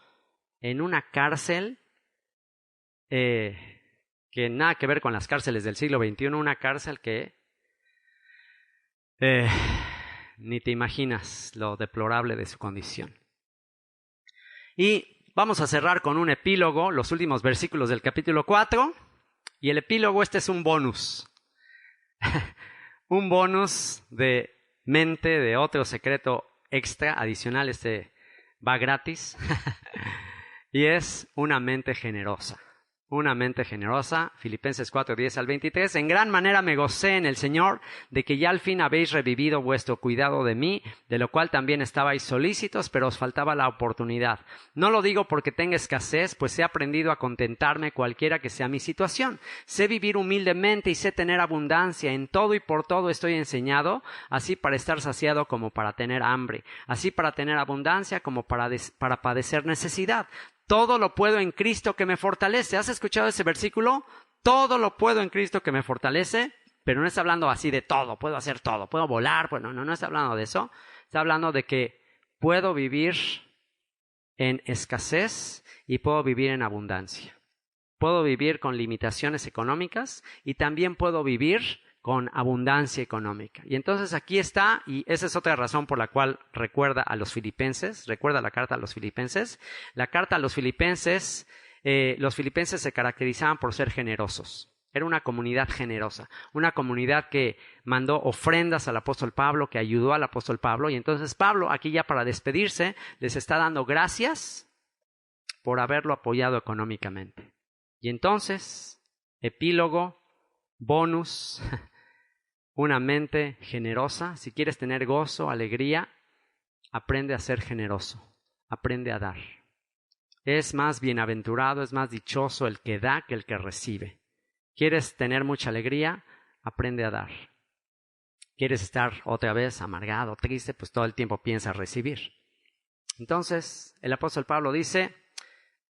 En una cárcel que nada que ver con las cárceles del siglo XXI, una cárcel que ni te imaginas lo deplorable de su condición. Y vamos a cerrar con un epílogo, los últimos versículos del capítulo 4. Y el epílogo, este es un bonus. Un bonus de mente, de otro secreto extra, adicional, este va gratis. Y es una mente generosa. Una mente generosa, Filipenses 4, 10 al 23. En gran manera me gocé en el Señor de que ya al fin habéis revivido vuestro cuidado de mí, de lo cual también estabais solícitos, pero os faltaba la oportunidad. No lo digo porque tenga escasez, pues he aprendido a contentarme cualquiera que sea mi situación. Sé vivir humildemente y sé tener abundancia. En todo y por todo estoy enseñado, así para estar saciado como para tener hambre, así para tener abundancia como para padecer necesidad. Todo lo puedo en Cristo que me fortalece. ¿Has escuchado ese versículo? Todo lo puedo en Cristo que me fortalece, pero no está hablando así de todo, puedo hacer todo, puedo volar, pues no está hablando de eso. Está hablando de que puedo vivir en escasez y puedo vivir en abundancia. Puedo vivir con limitaciones económicas y también puedo vivir con abundancia económica. Y entonces aquí está, y esa es otra razón por la cual recuerda a los filipenses, recuerda la carta a los filipenses. La carta a los filipenses se caracterizaban por ser generosos. Era una comunidad generosa, una comunidad que mandó ofrendas al apóstol Pablo, que ayudó al apóstol Pablo. Y entonces Pablo, aquí ya para despedirse, les está dando gracias por haberlo apoyado económicamente. Y entonces, epílogo, bonus, una mente generosa. Si quieres tener gozo, alegría, aprende a ser generoso, aprende a dar. Es más bienaventurado, es más dichoso el que da que el que recibe. ¿Quieres tener mucha alegría? Aprende a dar. ¿Quieres estar otra vez amargado, triste? Pues todo el tiempo piensa recibir. Entonces, el apóstol Pablo dice: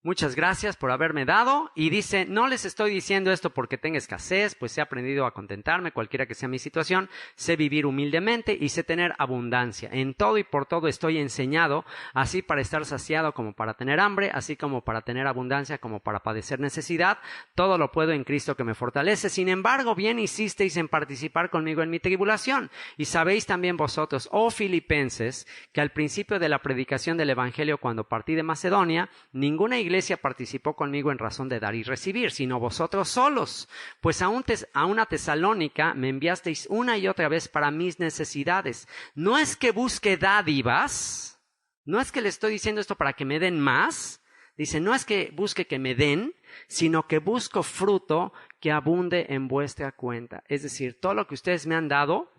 muchas gracias por haberme dado, y dice, no les estoy diciendo esto porque tenga escasez, pues he aprendido a contentarme cualquiera que sea mi situación, sé vivir humildemente y sé tener abundancia. En todo y por todo estoy enseñado, así para estar saciado como para tener hambre, así como para tener abundancia como para padecer necesidad. Todo lo puedo en Cristo que me fortalece. Sin embargo, bien hicisteis en participar conmigo en mi tribulación. Y sabéis también vosotros, oh filipenses, que al principio de la predicación del Evangelio, cuando partí de Macedonia, ninguna iglesia participó conmigo en razón de dar y recibir, sino vosotros solos, pues a una Tesalónica me enviasteis una y otra vez para mis necesidades. No es que busque dádivas, no es que le estoy diciendo esto para que me den más, dice, no es que busque que me den, sino que busco fruto que abunde en vuestra cuenta. Es decir, todo lo que ustedes me han dado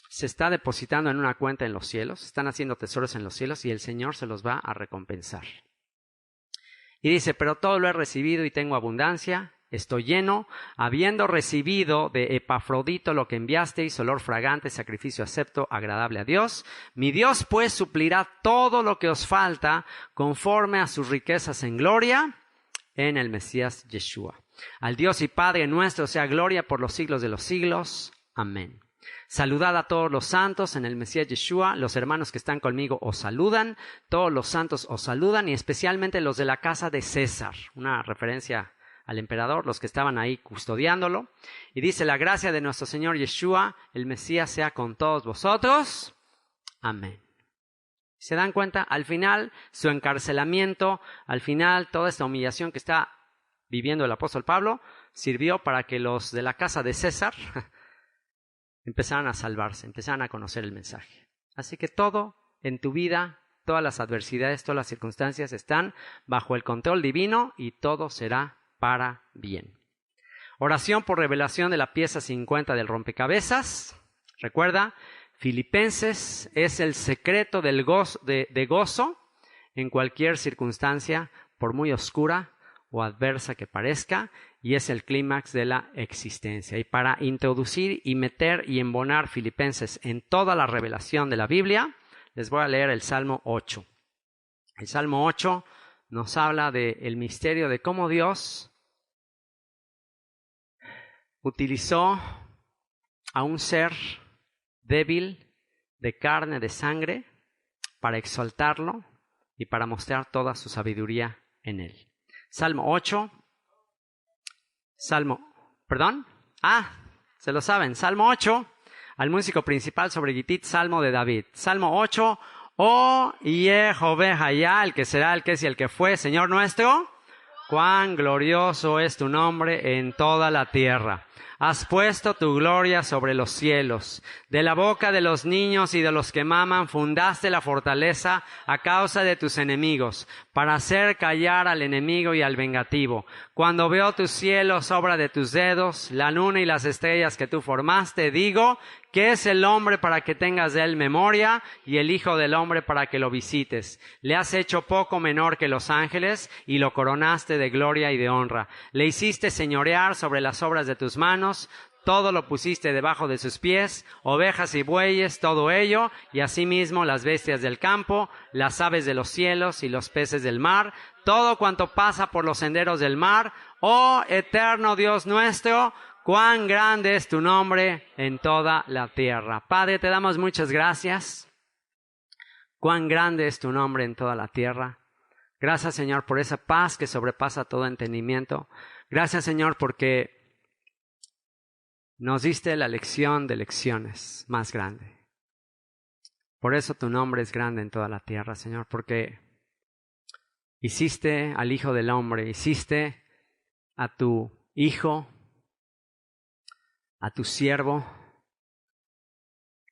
se está depositando en una cuenta en los cielos, están haciendo tesoros en los cielos y el Señor se los va a recompensar. Y dice, pero todo lo he recibido y tengo abundancia, estoy lleno, habiendo recibido de Epafrodito lo que enviasteis, olor fragante, sacrificio acepto, agradable a Dios. Mi Dios pues suplirá todo lo que os falta conforme a sus riquezas en gloria en el Mesías Yeshua. Al Dios y Padre nuestro sea gloria por los siglos de los siglos. Amén. Saludad a todos los santos en el Mesías Yeshua. Los hermanos que están conmigo os saludan. Todos los santos os saludan y especialmente los de la casa de César. Una referencia al emperador, los que estaban ahí custodiándolo. Y dice, la gracia de nuestro Señor Yeshua, el Mesías, sea con todos vosotros. Amén. ¿Se dan cuenta? Al final, su encarcelamiento, al final, toda esta humillación que está viviendo el apóstol Pablo, sirvió para que los de la casa de César empezaran a salvarse, empezaran a conocer el mensaje. Así que todo en tu vida, todas las adversidades, todas las circunstancias están bajo el control divino y todo será para bien. Oración por revelación de la pieza 50 del rompecabezas. Recuerda, Filipenses es el secreto del de gozo en cualquier circunstancia, por muy oscura o adversa que parezca, y es el clímax de la existencia. Y para introducir y meter y embonar Filipenses en toda la revelación de la Biblia, les voy a leer el Salmo 8. El Salmo 8 nos habla del misterio de cómo Dios utilizó a un ser débil, de carne, de sangre, para exaltarlo y para mostrar toda su sabiduría en él. Salmo 8. Se lo saben. Salmo 8, al músico principal sobre Gitit, Salmo de David. Salmo 8, oh Yehová, el que será, el que es y el que fue, Señor nuestro, cuán glorioso es tu nombre en toda la tierra. Has puesto tu gloria sobre los cielos. De la boca de los niños y de los que maman fundaste la fortaleza a causa de tus enemigos, para hacer callar al enemigo y al vengativo. Cuando veo tus cielos, obra de tus dedos, la luna y las estrellas que tú formaste, digo, ¿qué es el hombre para que tengas de él memoria y el hijo del hombre para que lo visites? Le has hecho poco menor que los ángeles y lo coronaste de gloria y de honra. Le hiciste señorear sobre las obras de tus manos, todo lo pusiste debajo de sus pies, ovejas y bueyes, todo ello, y asimismo las bestias del campo, las aves de los cielos y los peces del mar, todo cuanto pasa por los senderos del mar. Oh eterno Dios nuestro, cuán grande es tu nombre en toda la tierra. Padre, te damos muchas gracias. Cuán grande es tu nombre en toda la tierra. Gracias, Señor, por esa paz que sobrepasa todo entendimiento. Gracias, Señor, porque nos diste la lección de lecciones más grande. Por eso tu nombre es grande en toda la tierra, Señor, porque hiciste al Hijo del Hombre, hiciste a tu Hijo, a tu siervo,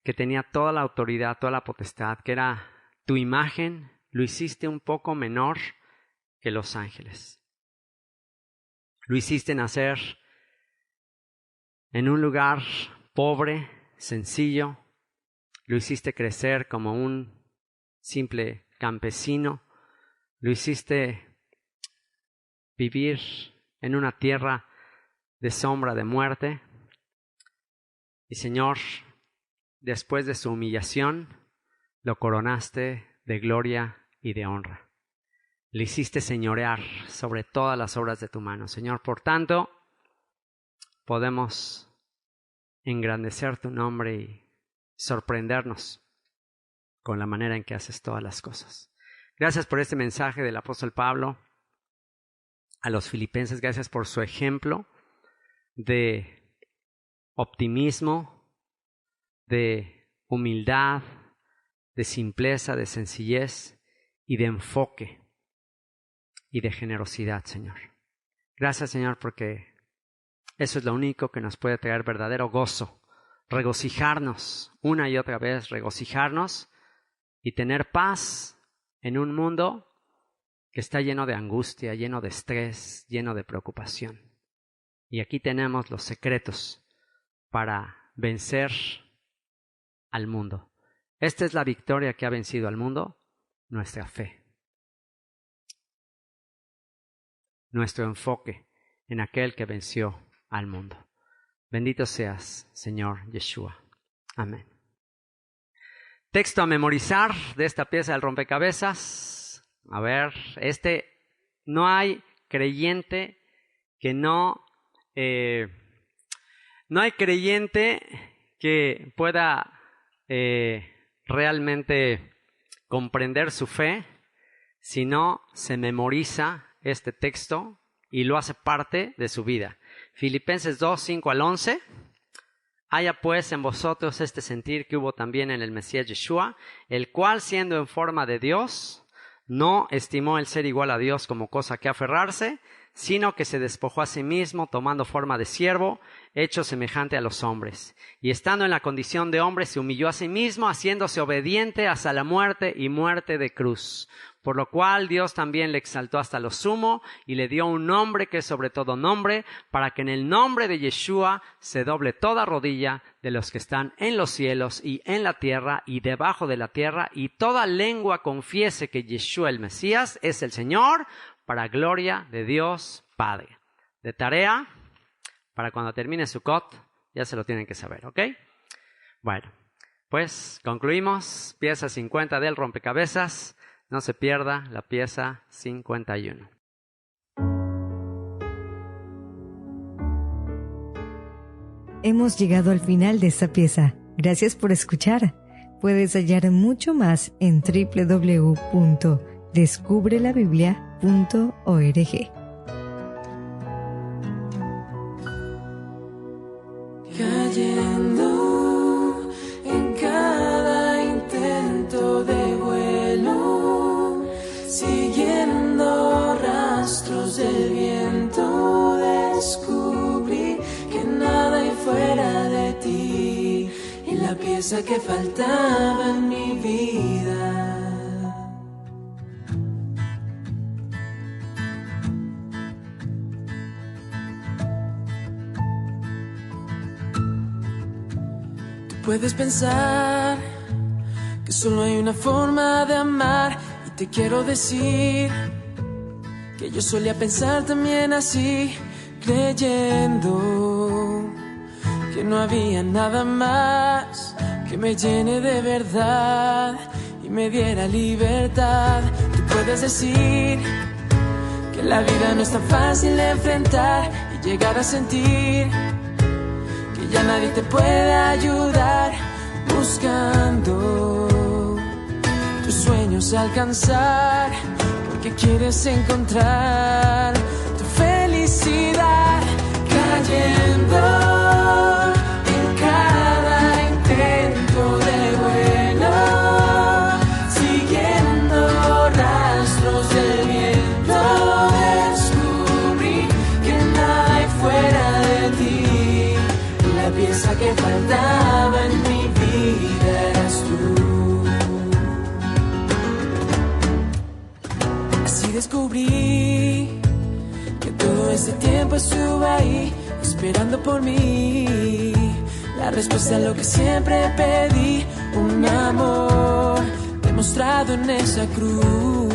que tenía toda la autoridad, toda la potestad, que era tu imagen, lo hiciste un poco menor que los ángeles. Lo hiciste nacer en un lugar pobre, sencillo. Lo hiciste crecer como un simple campesino. Lo hiciste vivir en una tierra de sombra de muerte. Y Señor, después de su humillación, lo coronaste de gloria y de honra. Le hiciste señorear sobre todas las obras de tu mano. Señor, por tanto, podemos engrandecer tu nombre y sorprendernos con la manera en que haces todas las cosas. Gracias por este mensaje del apóstol Pablo a los filipenses. Gracias por su ejemplo de optimismo, de humildad, de simpleza, de sencillez y de enfoque y de generosidad, Señor. Gracias, Señor, porque eso es lo único que nos puede traer verdadero gozo, regocijarnos una y otra vez, regocijarnos y tener paz en un mundo que está lleno de angustia, lleno de estrés, lleno de preocupación. Y aquí tenemos los secretos para vencer al mundo. Esta es la victoria que ha vencido al mundo, nuestra fe, nuestro enfoque en aquel que venció al mundo. Bendito seas, Señor Yeshua. Amén. Texto a memorizar de esta pieza del rompecabezas. A ver, no hay creyente que no hay creyente que pueda realmente comprender su fe si no se memoriza este texto y lo hace parte de su vida. Filipenses 2, 5 al 11. Haya pues en vosotros este sentir que hubo también en el Mesías Yeshua, el cual siendo en forma de Dios, no estimó el ser igual a Dios como cosa que aferrarse, sino que se despojó a sí mismo, tomando forma de siervo, hecho semejante a los hombres. Y estando en la condición de hombre, se humilló a sí mismo, haciéndose obediente hasta la muerte y muerte de cruz. Por lo cual Dios también le exaltó hasta lo sumo y le dio un nombre que es sobre todo nombre, para que en el nombre de Yeshua se doble toda rodilla de los que están en los cielos y en la tierra y debajo de la tierra, y toda lengua confiese que Yeshua el Mesías es el Señor, para gloria de Dios Padre. De tarea, para cuando termine Sukkot, ya se lo tienen que saber, ¿ok? Bueno, pues concluimos. Pieza 50 del rompecabezas. No se pierda la pieza 51. Hemos llegado al final de esta pieza. Gracias por escuchar. Puedes hallar mucho más en www.descubrelabiblia.org. Cayendo en cada intento de vuelo, siguiendo rastros del viento, descubrí que nada hay fuera de ti y la pieza que faltaba en mi vida. Puedes pensar que solo hay una forma de amar, y te quiero decir que yo solía pensar también así, creyendo que no había nada más que me llene de verdad y me diera libertad. Tú puedes decir que la vida no es tan fácil de enfrentar y llegar a sentir ya nadie te puede ayudar, buscando tus sueños alcanzar, porque quieres encontrar tu felicidad, cayendo en cada intento de vuelo, siguiendo rastros del viento, descubrí que nada hay fuera de ti. La pieza que faltaba en mi vida eras tú. Así descubrí que todo ese tiempo estuve ahí, esperando por mí la respuesta a lo que siempre pedí, un amor demostrado en esa cruz,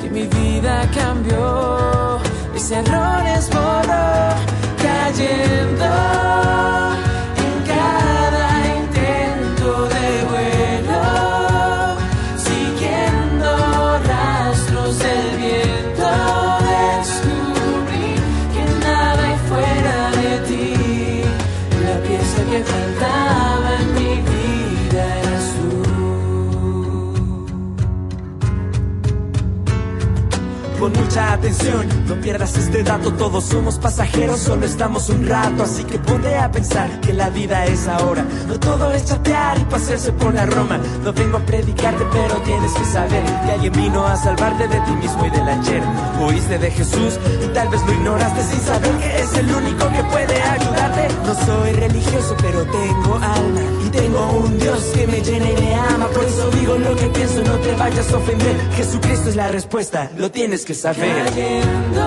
que mi vida cambió, mis errores borró, cayendo en cada intento de vuelo, siguiendo rastros del viento, descubrí que nada hay fuera de ti, la pieza que faltaba en mi vida eras tú. Pon mucha atención, no pierdas este dato, todos somos pasajeros, solo estamos un rato, así que ponte a pensar que la vida es ahora, no todo es chatear y pasearse por la Roma, no vengo a predicarte pero tienes que saber que alguien vino a salvarte de ti mismo y del ayer, oíste de Jesús y tal vez lo ignoraste sin saber que es el único que puede ayudarte, no soy religioso pero tengo alma y tengo un Dios que me llena y me ama, por eso digo lo que pienso, no te vayas a ofender, Jesucristo es la respuesta, lo tienes que saber. Cayendo